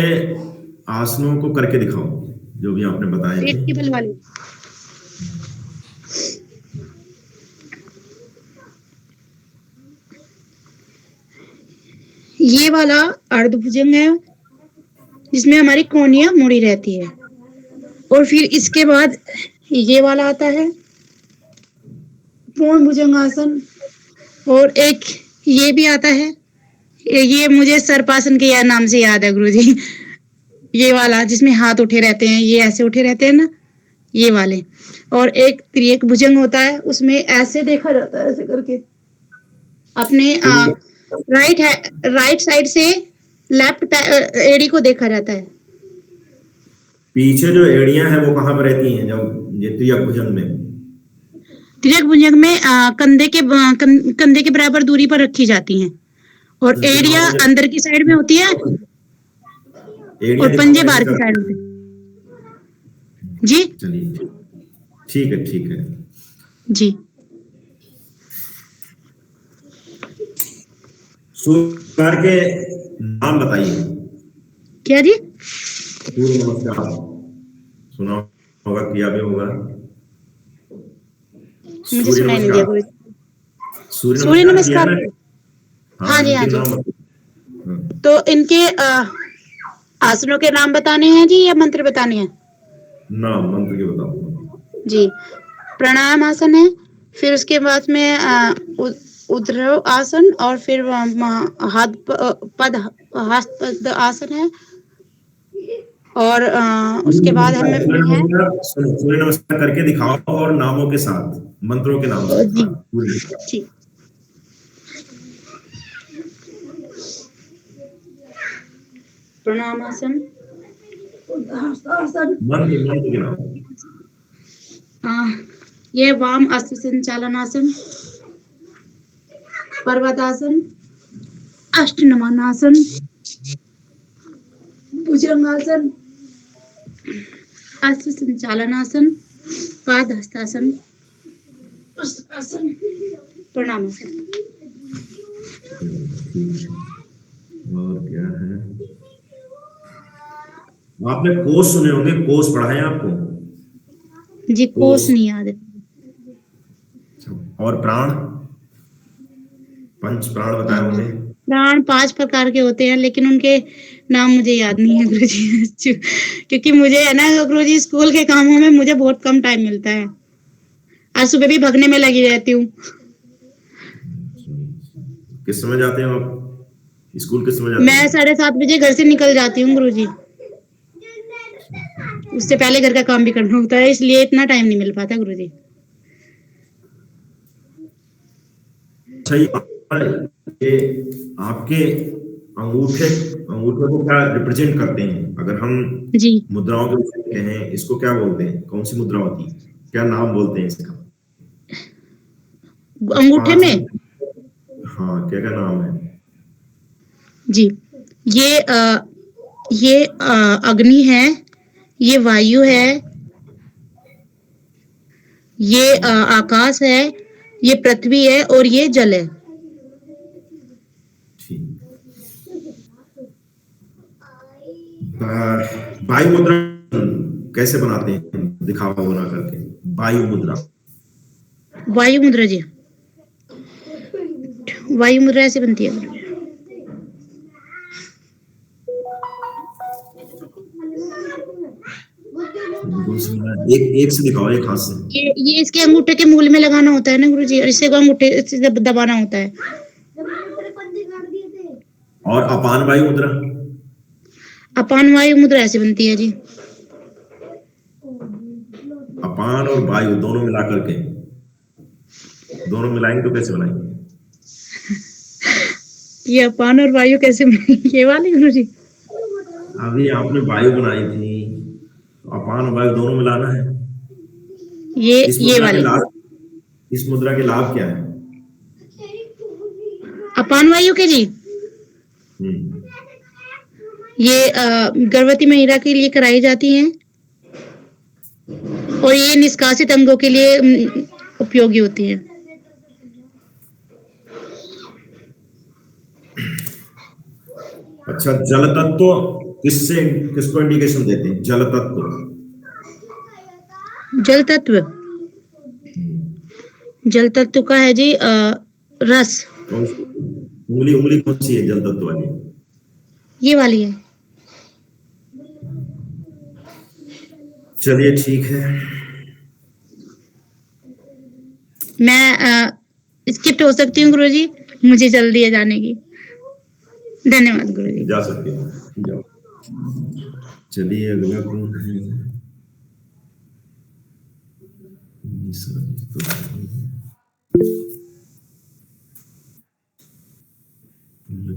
आसनों को करके दिखाओ जो भी आपने बताए थे। पेट के बल वाले ये वाला अर्धभुजंग है, जिसमें हमारी कोहनियां मुड़ी रहती है, और फिर इसके बाद ये वाला आता है पूर्ण भुजंगासन, और एक ये भी आता है, ये मुझे सर्पासन के नाम से याद है गुरुजी, ये वाला जिसमें हाथ उठे रहते हैं, ये ऐसे उठे रहते हैं ना, ये वाले। और एक त्रियक भुजंग होता है, उसमें ऐसे देखा जाता है, ऐसे करके अपने राइट साइड से लेफ्ट एड़ी को देखा जाता है। पीछे जो एड़ियां हैं वो कहाँ पर रहती हैं जब ये त्रियक भुजंग में? त्रियक भुजंग में कंधे के बराबर दूरी पर रखी जाती हैं, और एड़ियां अंदर की साइड में होती है और पंजे बाहर की साइड में। जी चलिए ठीक है, ठीक है जी। सूर्य के नाम बताइए। क्या जी? सूर्य नमस्कार सुनाओ। होगा, किया भी होगा। मुझे सूर्य सुनाई नहीं दिया नमस्कार, गुरुजी। सूर्य सूर्य नमस्कार किया नमस्कार। ना? हाँ जी, हाँ इनके जी। नाम बताओ। हाँ। तो इनके आसनों के नाम बताने हैं जी या मंत्र बताने हैं? नाम मंत्र के बताओ। जी, प्राणायाम आसन है, फिर उसके बाद में उद्रव आसन, और फिर हस्त पद आसन है, और उसके बाद हमें सूर्य है नमस्कार सुनो, सूर्य नमस्कार करके दिखाओ और नामों के साथ, मंत्रों के नाम से। जी सूर्य नमस्कार। ठीक। प्रणाम आसन, मंत्र मंत्र के नाम। ये वाम अश्व संचालन आसन, पर्वतासन, अष्टनमनासन, भुजंगासन, अश्व संचालनासन, पाद हस्तासन, प्रणामासन। और क्या है? आपने कोष सुने होंगे, कोष पढ़ा है आपको? जी, कोष नहीं याद है। और प्राण, पंच प्राण बताए होंगे। प्राण 5 प्रकार के होते हैं, लेकिन उनके नाम मुझे याद नहीं है गुरुजी। क्योंकि मुझे है ना गुरुजी, स्कूल के कामों में मुझे बहुत कम टाइम मिलता है। आज सुबह भी भगने में लगी रहती हूँ। किस समय जाते हो आप स्कूल? किस समय जाते मैं हो? 7:30 बजे घर से निकल जाती हूँ गुरुजी। उससे पहले घर का काम भी करना होता है, इसलिए इतना टाइम नहीं मिल पाता गुरुजी। अच्छा, ये आपके अंगूठे अंगूठे को क्या रिप्रेजेंट करते हैं? अगर हम जी, मुद्राओं के विषय में कहें, इसको क्या बोलते हैं? कौन सी मुद्रा होती है? क्या नाम बोलते हैं इसका? अंगूठे 5 में। हाँ, क्या क्या नाम है? जी, ये अग्नि है, ये वायु है, ये आकाश है, ये पृथ्वी है, और ये जल है। ठीक। वायु मुद्रा कैसे बनाते हैं? दिखावा बना करके वायु मुद्रा। वायु मुद्रा जी, वायु मुद्रा ऐसे बनती है। एक एक से दिखाओ, एक हाथ से। ये इसके अंगूठे के मूल में लगाना होता है ना गुरुजी, और इसे को अंगूठे से दबाना होता है। और अपान वायु मुद्रा। अपान वायु मुद्रा ऐसे बनती है जी। अपान और वायु दोनों मिला करके, दोनों मिलाएंगे तो कैसे बनाएंगे? ये अपान और वायु कैसे बनेगी? ये वाली गुरुजी। अभी आपने वायु बनाई थी, अपान और वायु दोनों मिलाना है। ये वाली इस मुद्रा के लाभ क्या है? अपान वायु के जी, ये गर्भवती महिला के लिए कराई जाती हैं, और ये निष्कासित अंगों के लिए उपयोगी होती है। अच्छा, जल तत्व किसको इंडिकेशन देते हैं? जल तत्व। जल तत्व, जल तत्व का है जी रस। उंगली उंगली कौन सी है जल तत्व वाली? ये वाली है। चलिए ठीक है। मैं स्किप हो सकती हूँ गुरुजी, मुझे जल्दी है जाने की। धन्यवाद गुरुजी। जा सकते हो, जाओ। चलिए अगला कौन है?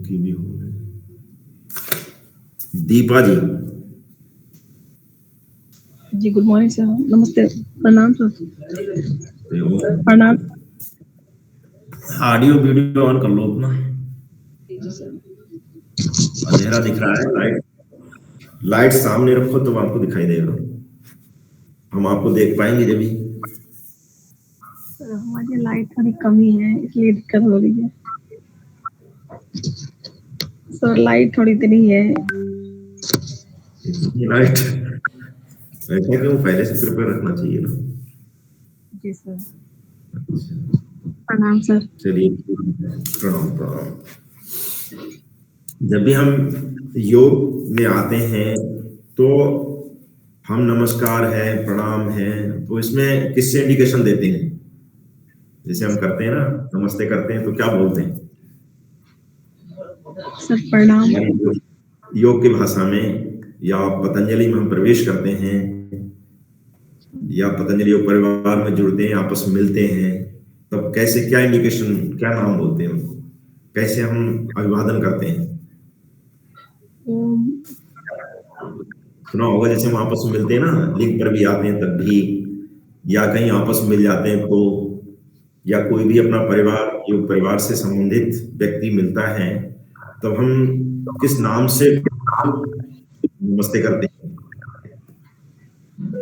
भी हो गए। दीपा जी। जी, गुड मॉर्निंग सर। नमस्ते, प्रणाम सर। प्रणाम। ऑडियो वीडियो ऑन कर लो अपना। जी सर। अंधेरा दिख रहा है, लाइट सामने रखो तो आपको दिखाई देगा। हम आपको देख पाएंगे जब भी। सर हमारी लाइट थोड़ी कमी है, इसलिए दिक्कत हो रही है सर। लाइट थोड़ी इतनी है। लाइट ऐसा क्यों, पहले से प्रिपेयर रखना चाहिए ना। जी सर। अच्छा, प्रणाम सर। चलिए, प्रणाम प्रणाम। जब भी हम योग में आते हैं तो हम नमस्कार है, प्रणाम है, तो इसमें किससे इंडिकेशन देते हैं? जैसे हम करते हैं ना, नमस्ते करते हैं तो क्या बोलते हैं? सर प्रणाम। हमारी योग की भाषा में, या पतंजलि में हम प्रवेश करते हैं, या पतंजलि योग परिवार में जुड़ते हैं, आपस में मिलते हैं, तब कैसे, क्या इंडिकेशन, क्या नाम बोलते हैं उनको, कैसे हम अभिवादन करते हैं? ओम। सुना होगा, जैसे हम आपस में मिलते हैं ना, लिंक पर भी आते हैं तब भी, या कहीं आपस में मिल जाते हैं तो, या कोई भी अपना परिवार, योग परिवार से संबंधित व्यक्ति मिलता है, तब हम किस नाम से नमस्ते करते हैं?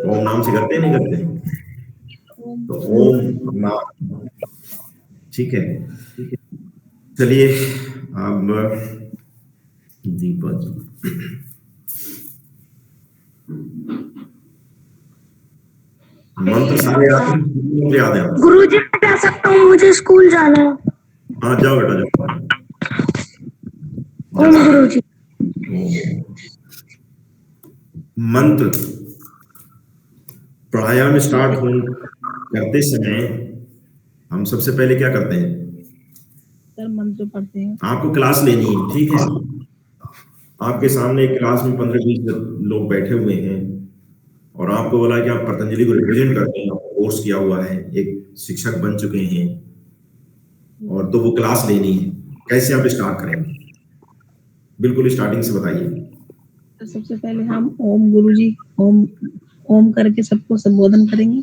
ओम नाम से करते हैं, नहीं करते हैं? तो ओम नाम, ठीक है। चलिए, अब दीपक जी, मंत्र सारे याद हैं? मंत्र याद है आपको? गुरुजी मैं जा सकता हूँ, मुझे स्कूल जाना है। हाँ, जाओ बेटा जाओ। ओम गुरुजी। मंत्र प्राणायाम स्टार्ट करते समय हम सबसे पहले क्या करते हैं? सर मंत्र पढ़ते हैं। आपको क्लास लेनी है, ठीक है? आपके सामने एक क्लास में 15-20 लोग बैठे हुए हैं और आपको बोला कि आप पतंजलि को रिप्रेजेंट करते हैं, कोर्स किया हुआ है, एक शिक्षक बन चुके हैं, और तो वो क्लास लेनी है, कैसे आप स्टार्ट करेंगे? बिल्कुल स्टार्टिंग से बताइए। तो सबसे पहले हम ओम गुरुजी, ओम ओम करके सबको संबोधन करेंगे।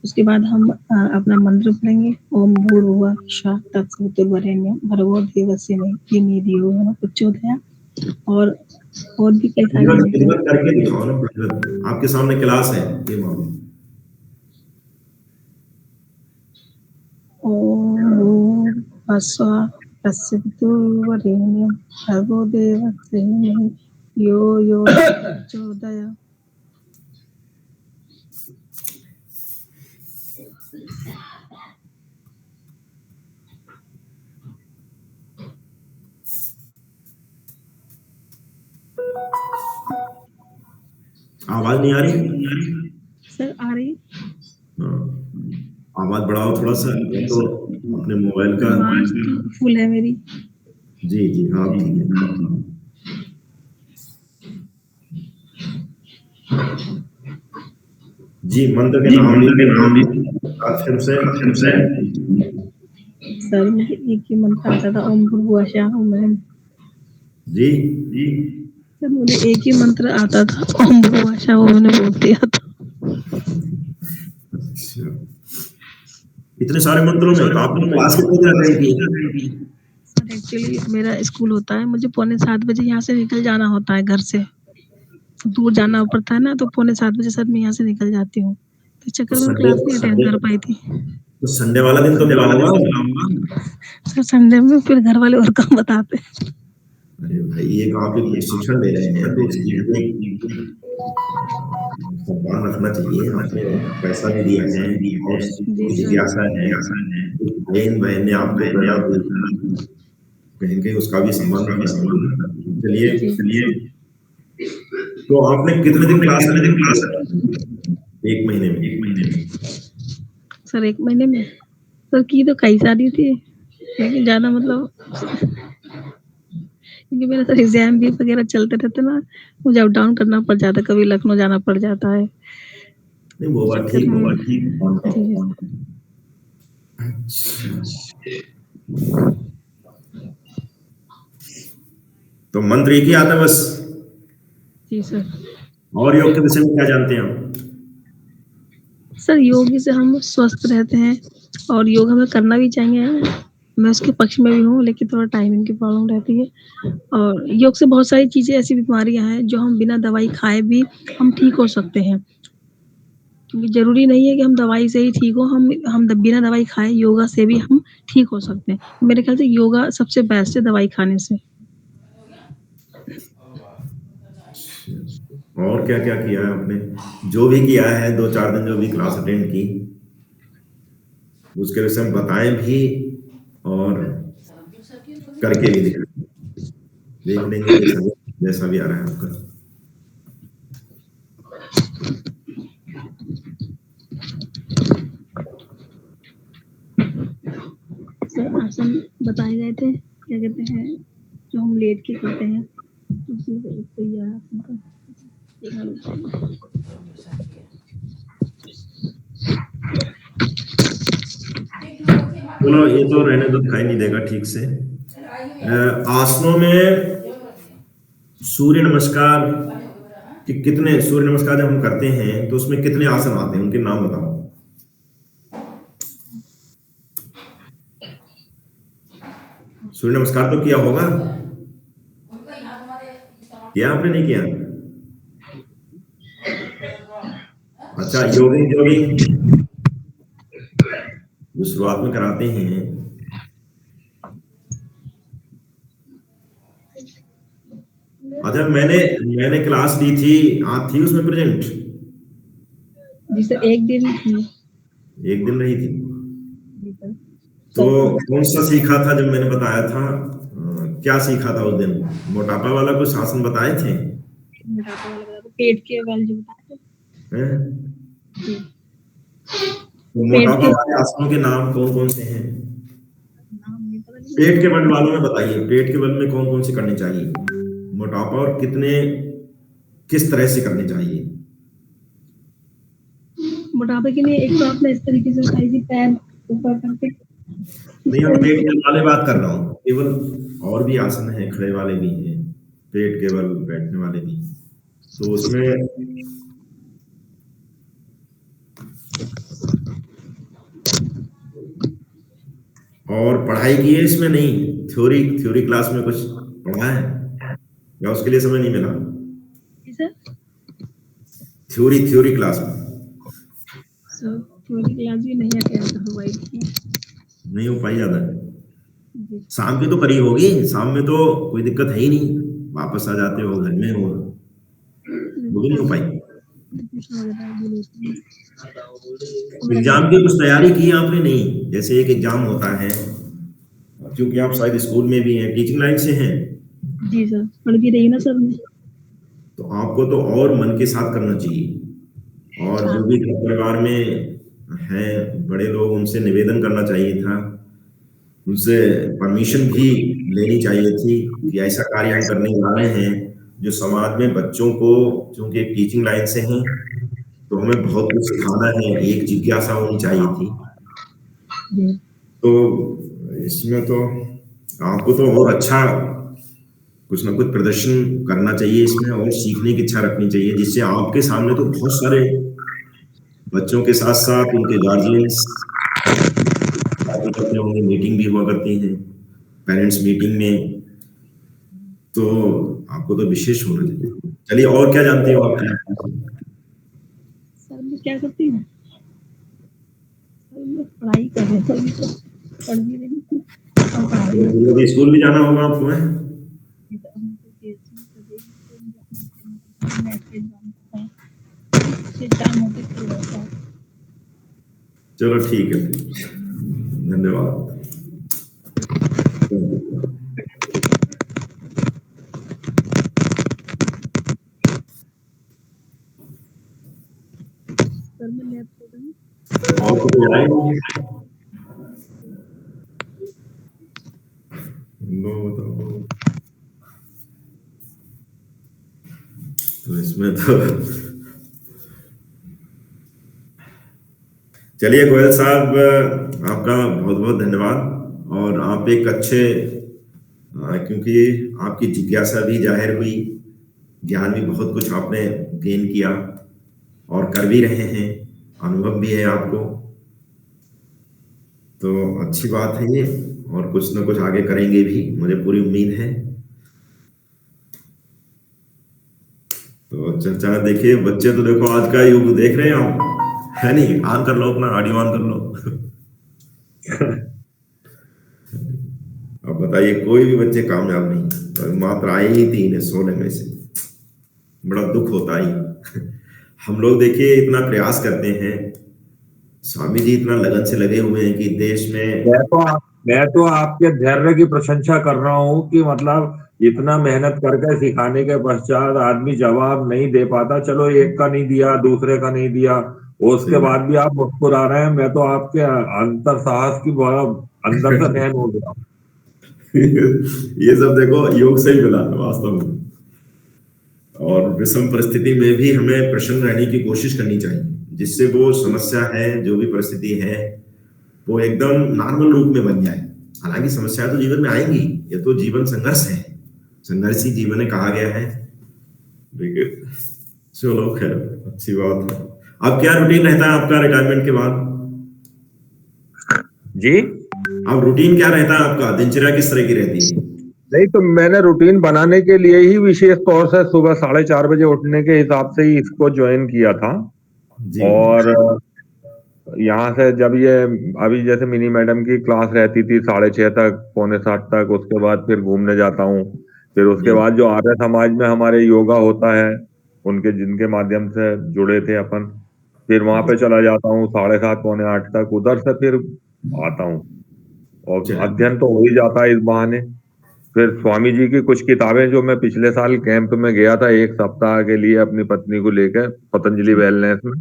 उसके बाद हम अपना मंत्र पढ़ेंगे। ओम भूर्भुवः स्वः तत्सवितुर्वरेण्यं भर्गो देवस्य धीमहि धियो न प्रचोदयात्। और भी कई सारे मंत्र हैं। प्रज्वल करके दिखाओ ना, प्रज्वल, आपके सामने क्लास है, ये मानो। ओम भूर्भुवः स्वः तत्सवितुर्वरेण्यं भर्गो देवस्य धीमहि धियो यो न प्रचोदयात्। आवाज नहीं आ रही? सर आ रही? हाँ, आवाज बढ़ाओ थोड़ा सा, तो अपने मोबाइल का। आवाज तो फुल है मेरी। जी जी, हाँ ठीक है। जी, मंत्र के नाम अक्षर से। सर मुझे एक ही मंत्र आता था, ओम भूर्भुवः स्वः ओम। जी, सर मुझे एक ही मंत्र आता था, ओम भूर्भुवः स्वः ओम, मैंने बोल दिया था। अच्छा, इतने सारे मंत्रों में तो आपने क्लास कितने दिन अटेंड की? सर एक्चुअली मेरा स्कूल होता है, मुझे 6:45 बजे यहाँ से निकल जाना होता है, घर से दूर जाना पड़ता है ना, तो 6:45 बजे सर मैं यहाँ से निकल जाती हूँ, तो चक्कर में क्लास नहीं अटेंड कर पाई थी। तो संडे वाला दिन तो मिला होगा। सर संडे में फिर घर वाले और काम बताते। अरे भाई, ये आप एक प्रशिक्षण ले रहे हैं तो उसकी एक सम्मान रखना चाहिए। आपने पैसा भी दिया है और जिज्ञासा है, बहन ने आपको प्रेरणा दी, कहीं कहीं उसका भी सम्मान रखना चाहिए। चलिए, तो आपने कितने दिन क्लास में? एक महीने में? सर 1 महीने में सर की तो कई सारी थी, लेकिन ज्यादा मतलब क्योंकि मेरा सर एग्जाम भी वगैरह चलते रहते ना, मुझे अप डाउन करना पड़ जाता, कभी लखनऊ जाना पड़ जाता है। नहीं, वो बात ठीक, वो बात ठीक। जी तो मंत्र एक ही आता है बस? जी सर। और योग के विषय में क्या जानते हैं आप? सर योग से हम स्वस्थ रहते हैं और योग हमें करना भी चाहिए। मैं उसके पक्ष में भी हूँ, लेकिन थोड़ा टाइमिंग की प्रॉब्लम रहती है। और योग से बहुत सारी चीजें, ऐसी बीमारियां हैं जो हम बिना दवाई खाए भी हम ठीक हो सकते हैं, क्योंकि जरूरी नहीं है कि हम दवाई से ही ठीक हो, हम बिना दवाई खाए योगा से भी हम ठीक हो सकते हैं। मेरे ख्याल से योगा सबसे बेस्ट है दवाई खाने से। और क्या क्या किया है आपने? जो भी किया है 2-4 दिन जो भी क्लास अटेंड की, उसके विषय में बताएं भी और करके भी दिखाएं। देख लेंगे जैसा भी आ रहा है आपका। सर आसन बताए गए थे, क्या कहते हैं, जो हम लेट के करते हैं, उसमें से एक तो ये है आसन का। चलो ये तो रहने दो, दिखाई नहीं देगा ठीक से। आसनों में सूर्य नमस्कार कि कितने सूर्य नमस्कार जब हम करते हैं तो उसमें कितने आसन आते हैं, उनके नाम बताओ। सूर्य नमस्कार तो किया होगा, किया आपने नहीं किया? अच्छा, योगिंग जोगिंग जो शुरुआत में कराते हैं, अच्छा मैंने क्लास ली थी, आप थी उसमें प्रेजेंट? जी सर, एक दिन थी। एक दिन रही थी। जी सर। तो कौन सा सीखा था जब मैंने बताया था? क्या सीखा था उस दिन? मोटापा वाला कुछ आसन बताए थे? मोटापा वाला बता दो, पेट के वाले जो बताए थे। हैं? जी। तो पेट मोटापा के वाले आसनों के नाम कौन कौन से हैं? नाम नहीं पता, लेकिन पेट के बल वालों में बताइए, पेट के बल में कौन कौन से करने चाहिए मोटापा, और कितने किस तरह से करने चाहिए? मोटापे के लिए एक तो आपने इस तरीके से बताई थी, पैर ऊपर करके। नहीं, हम पेट के बल वाले बात कर रहा हूँ, केवल और भी आसन है, खड़े वाले भी हैं, पेट के बल बैठने वाले भी, तो उसमें और पढ़ाई की है इसमें? नहीं, थ्योरी क्लास में कुछ पढ़ा है या उसके लिए समय नहीं मिला? जी सर। थ्योरी क्लास में सर थ्योरी क्लास भी नहीं अटेंड हो पाई थी। नहीं हो पाई ज्यादा। जी। शाम की तो करी होगी, शाम में तो कोई दिक्कत है ही नहीं, वापस आ जाते हो, घर में हो, वो भी नहीं हो पाई। एग्जाम की कुछ तैयारी की आपने? नहीं, जैसे एक एग्जाम होता है, क्योंकि आप शायद स्कूल में भी हैं, टीचिंग लाइन से हैं, जी सर, पढ़ भी रही ना सर मैं। तो आपको तो और मन के साथ करना चाहिए, और जो भी घर परिवार में हैं बड़े लोग, उनसे निवेदन करना चाहिए था, उनसे परमिशन भी लेनी चाहिए थी कि ऐसा कार्य हम करने जा रहे हैं जो समाज में बच्चों को, क्योंकि टीचिंग लाइन से हैं तो हमें बहुत कुछ सिखाना है, एक जिज्ञासा होनी चाहिए थी। जी। तो इसमें तो आपको तो और अच्छा कुछ ना कुछ प्रदर्शन करना चाहिए इसमें, और सीखने की इच्छा रखनी चाहिए, जिससे आपके सामने तो बहुत सारे बच्चों के साथ साथ उनके गार्जियंस करते होंगे, मीटिंग भी हुआ करती है, पेरेंट्स मीटिंग में, तो आपको तो विशेष होना चाहिए। चलिए, और क्या जानते हो आप? सर मैं क्या करती हूँ, सर मैं पढ़ाई कर रही थी, तो पढ़ भी रही थी और पढ़ाई भी। तो अभी स्कूल भी जाना होगा आपको, है? चलो ठीक है, धन्यवाद। सर मैं लैब कर रही हूँ। और कुछ बताएंगे? नो बताओ। तो इसमें तो चलिए गोयल साहब, आपका बहुत बहुत धन्यवाद, और आप एक अच्छे, क्योंकि आपकी जिज्ञासा भी जाहिर हुई, ज्ञान भी बहुत कुछ आपने गेन किया और कर भी रहे हैं, अनुभव भी है आपको, तो अच्छी बात है ये, और कुछ ना कुछ आगे करेंगे भी, मुझे पूरी उम्मीद है। तो चर्चा देखिए, बच्चे तो देखो आज का युग देख रहे हैं आप, है नहीं? ऑन कर लो, अपना ऑडियो ऑन कर लो। अब बताइए, कोई भी बच्चे कामयाब नहीं, तो मात्र आए ही 3 है 16 में से, बड़ा दुख होता ही। हम लोग देखिए इतना प्रयास करते हैं, स्वामी जी इतना लगन से लगे हुए हैं कि देश में मैं तो आपके धैर्य की प्रशंसा कर रहा हूँ कि मतलब इतना मेहनत करके सिखाने के पश्चात आदमी जवाब नहीं दे पाता, चलो एक का नहीं दिया, दूसरे का नहीं दिया, उसके बाद भी आप मुस्कुरा रहे हैं। मैं तो आपके अंतर साहस की बड़ा अंदर से फैन हो गया। ये सब देखो योग से ही मिला है वास्तव में। और विषम परिस्थिति में भी हमें प्रसन्न रहने की कोशिश करनी चाहिए, जिससे वो समस्या है, जो भी परिस्थिति है, वो एकदम नॉर्मल रूप में बन जाए। हालांकि समस्याएं तो जीवन में आएंगी, ये तो जीवन संघर्ष है, संघर्षी जीवन है कहा गया है। देखिए चलो खैर अच्छी बात है। अब क्या रूटीन रहता है आपका रिटायरमेंट के बाद? जी, अब रूटीन क्या रहता है आपका, दिनचर्या किस तरह की रहती है? नहीं तो मैंने रूटीन बनाने के लिए ही विशेष तौर से सुबह 4:30 बजे उठने के हिसाब से ही इसको ज्वाइन किया था। जी और यहाँ से जब ये अभी जैसे मिनी मैडम की क्लास रहती थी 6:30 तक, 6:45 तक, उसके बाद फिर घूमने जाता हूँ। फिर उसके बाद जो आर्य समाज में हमारे योगा होता है, उनके जिनके माध्यम से जुड़े थे अपन, फिर वहां पे चला जाता हूँ 7:30 7:45 तक, उधर से फिर आता हूँ और चलिए। अध्ययन तो हो ही जाता है इस बहाने। फिर स्वामी जी की कुछ किताबें जो मैं पिछले साल कैंप में गया था 1 सप्ताह के लिए अपनी पत्नी को लेकर पतंजलि वेलनेस में,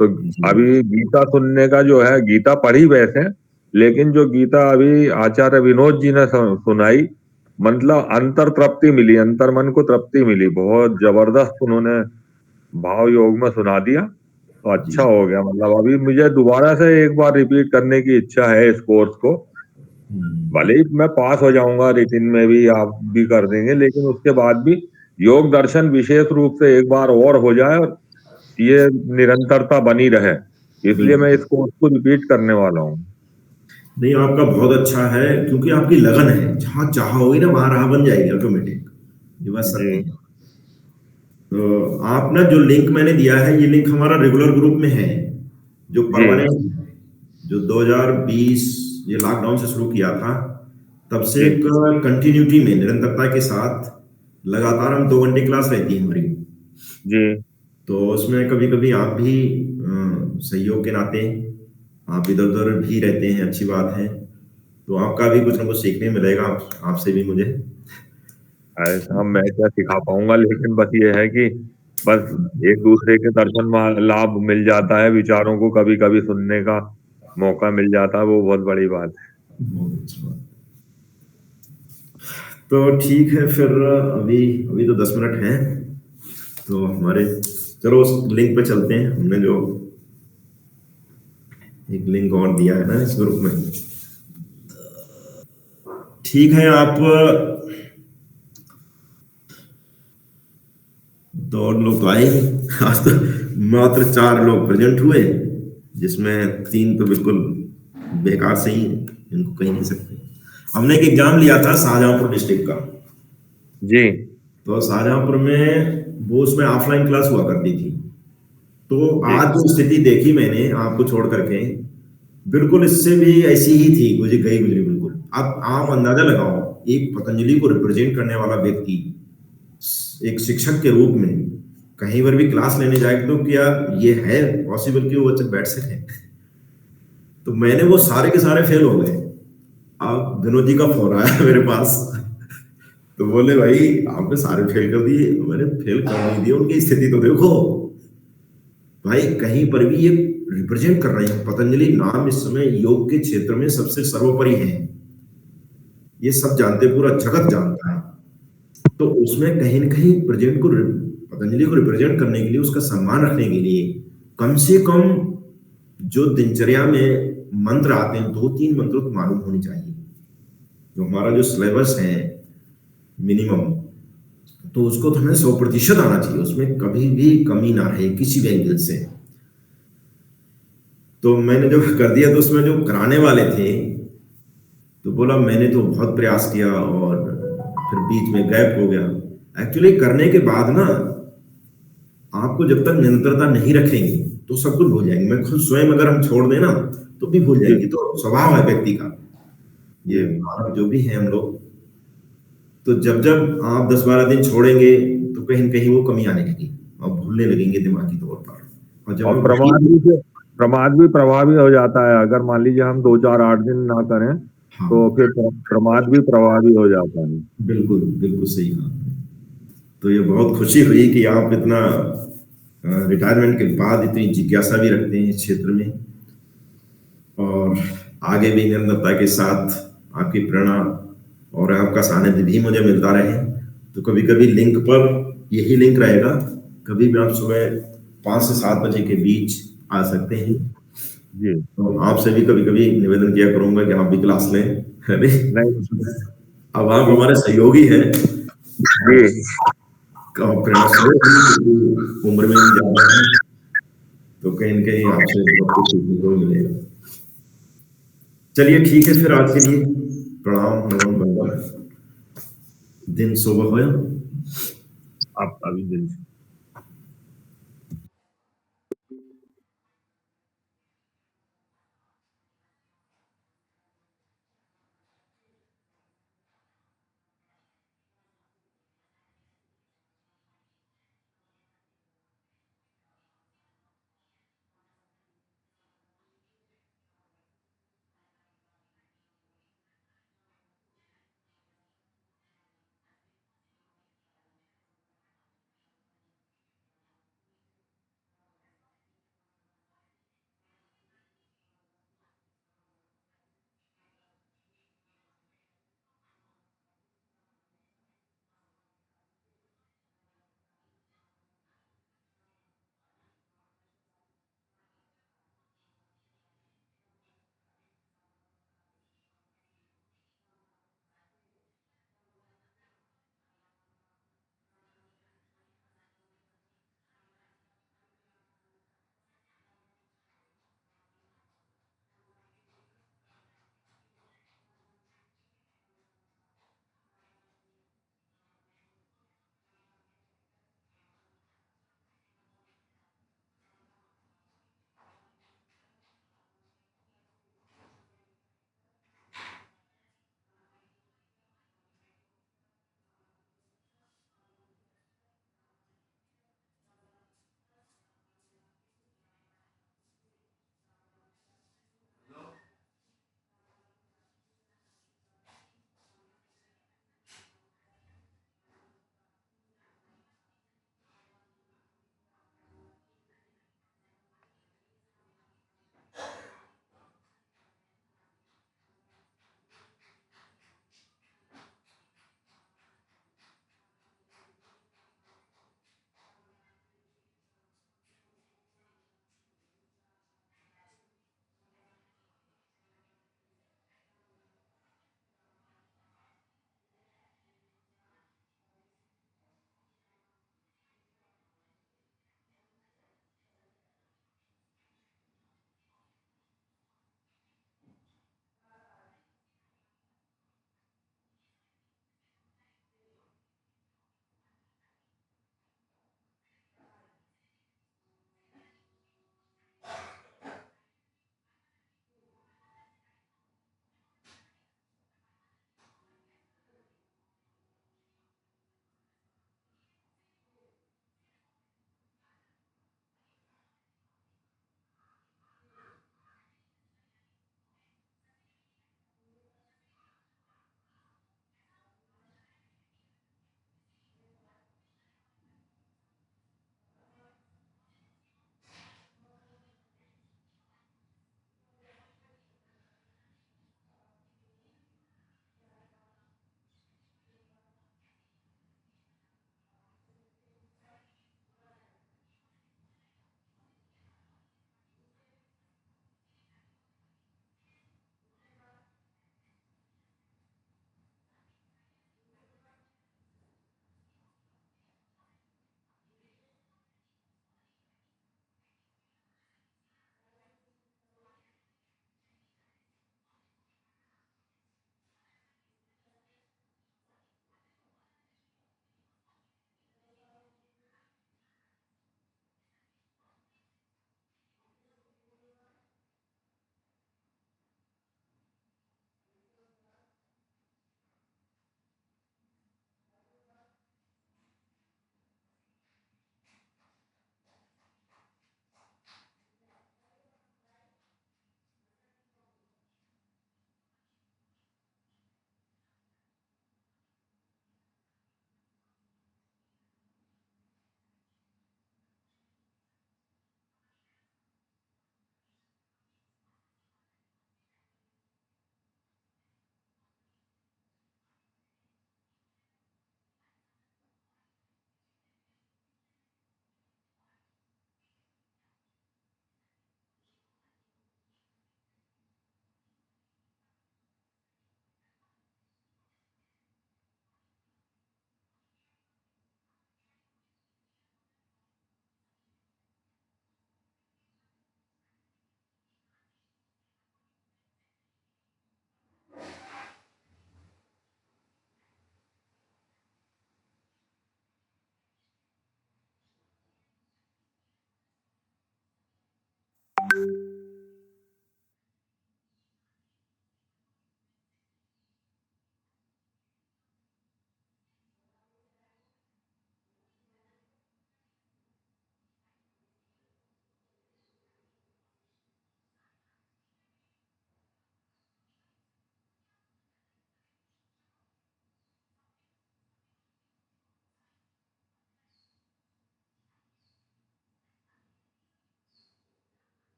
तो अभी गीता सुनने का जो है, गीता पढ़ी वैसे, लेकिन जो गीता अभी आचार्य विनोद जी ने सुनाई, मतलब अंतर तृप्ति मिली, अंतर मन को तृप्ति मिली, बहुत जबरदस्त उन्होंने भाव योग में सुना दिया, तो अच्छा हो गया। मतलब अभी मुझे दोबारा से एक बार रिपीट करने की इच्छा है इस कोर्स को। भले ही मैं पास हो जाऊंगा रिटिन में भी, आप भी कर देंगे, लेकिन उसके बाद भी योग दर्शन विशेष रूप से एक बार और हो जाए और ये निरंतरता बनी रहे, इसलिए मैं इस कोर्स को रिपीट करने वाला हूँ। नहीं आपका बहुत अच्छा है, क्योंकि आपकी लगन है, जहां चाहोगे ना वहां राह बन जाएगी ऑटोमेटिक, ये बात सत्य है। तो आप ना जो लिंक मैंने दिया है, ये लिंक हमारा रेगुलर ग्रुप में है, जो परमानेंट, जो 2020 ये लॉकडाउन से शुरू किया था, तब से एक कंटिन्यूटी में निरंतरता के साथ लगातार हम 2 घंटे क्लास रहती है हमारी जी। तो उसमें कभी कभी आप भी सहयोग के नाते आप इधर उधर भी रहते हैं, अच्छी बात है। तो आपका भी कुछ ना कुछ सीखने मिलेगा, आपसे भी मुझे। ऐसा मैं क्या सिखा पाऊंगा, लेकिन बस ये है कि बस एक दूसरे के दर्शन में लाभ मिल जाता है, विचारों को कभी कभी सुनने का मौका मिल जाता है, वो बहुत बड़ी बात है। बहुत अच्छी बात। तो ठीक है फिर, अभी तो 10 मिनट हैं, तो हमारे चलो उस लिंक पे चलते हैं। हमने जो एक लिंक और दिया है ना इस ग्रुप में, ठीक है। आप तो और लोग तो आए ही, आज तो मात्र 4 लोग प्रेजेंट हुए, जिसमें 3 तो बिल्कुल बेकार से ही, इनको कहीं नहीं सकते। हमने एक एग्जाम लिया था शाहजहांपुर डिस्ट्रिक्ट का जी। तो शाहजहांपुर में वो उसमें ऑफलाइन क्लास हुआ करती थी। तो आज जो स्थिति देखी मैंने आपको छोड़ करके, बिल्कुल इससे भी ऐसी ही थी, गुजरी बिल्कुल। अब आप अंदाजा लगाओ, एक पतंजलि को रिप्रेजेंट करने वाला व्यक्ति एक शिक्षक के रूप में कहीं पर भी क्लास लेने जाए, तो क्या ये है पॉसिबल कि वो बच्चे बैठ सके? तो मैंने वो सारे के सारे फेल हो गए। अब विनोद जी का फोन आया मेरे पास, तो बोले भाई आपने सारे फेल कर दिए। मैंने फेल कर नहीं दिया, उनकी स्थिति तो देखो भाई, कहीं पर भी ये रिप्रेजेंट कर रहे हैं। पतंजलि नाम इस समय योग के क्षेत्र में सबसे सर्वोपरि है, ये सब जानते, पूरा जगत जानता है। तो उसमें कहीं न कहीं पतंजलि को रिप्रेजेंट करने के लिए, उसका सम्मान रखने के लिए, कम से कम जो दिनचर्या में मंत्र आते हैं 2-3 मंत्र तो मालूम होने चाहिए। जो हमारा जो सिलेबस है मिनिमम, तो उसको तो हमें 100% आना चाहिए, उसमें कभी भी कमी ना रहे किसी भी एंगल से। तो मैंने जो कर दिया, तो उसमें जो कराने वाले थे तो बोला मैंने तो बहुत प्रयास किया और फिर बीच में गैप हो गया। एक्चुअली करने के बाद ना, आपको जब तक निरंतरता नहीं रखेंगे तो सब कुछ भूल जाएंगे। मैं खुद स्वयं अगर हम छोड़ दें ना तो भी भूल जाएंगे, तो स्वभाव है व्यक्ति का, ये मानव जो भी है हम लोग। तो जब जब आप 10-12 दिन छोड़ेंगे तो तो कहीं न कहीं वो कमी आने लगी और भूलने लगेंगे दिमागी तौर पर। और जब और हम प्रमाद भी प्रभावी हो जाता है। अगर मान लीजिए हम 2 4 8 दिन ना करें हाँ, तो फिर प्रमाद भी प्रभावी हो जाता है। बिल्कुल, बिल्कुल सही कहा आपने। तो ये बहुत खुशी हुई कि आप इतना रिटायरमेंट के बाद इतनी जिज्ञासा भी रखते हैं इस क्षेत्र में और आगे भी निरंतरता के साथ आपकी प्रेरणा और आपका सानिध्य भी मुझे मिलता रहे। तो कभी-कभी लिंक पर यही लिंक रहेगा, कभी भी आप सुबह 5 से 7 बजे के बीच आ सकते हैं। जी तो आपसे भी कभी-कभी निवेदन किया करूँगा कि आप भी क्लास लें, है नहीं? नहीं अब आप हमारे सहयोगी हैं, जी प्रेरणा स्रोत हैं, क्योंकि उम्र में भी ज़्यादा हैं, तो कहीं न कहीं आपसे बहुत कुछ सीखने को मिलेगा। चलिए ठीक है फिर आज के लिए प्रणाम, नमन, वंदन। दिन शुभ होय। आपका भी दिन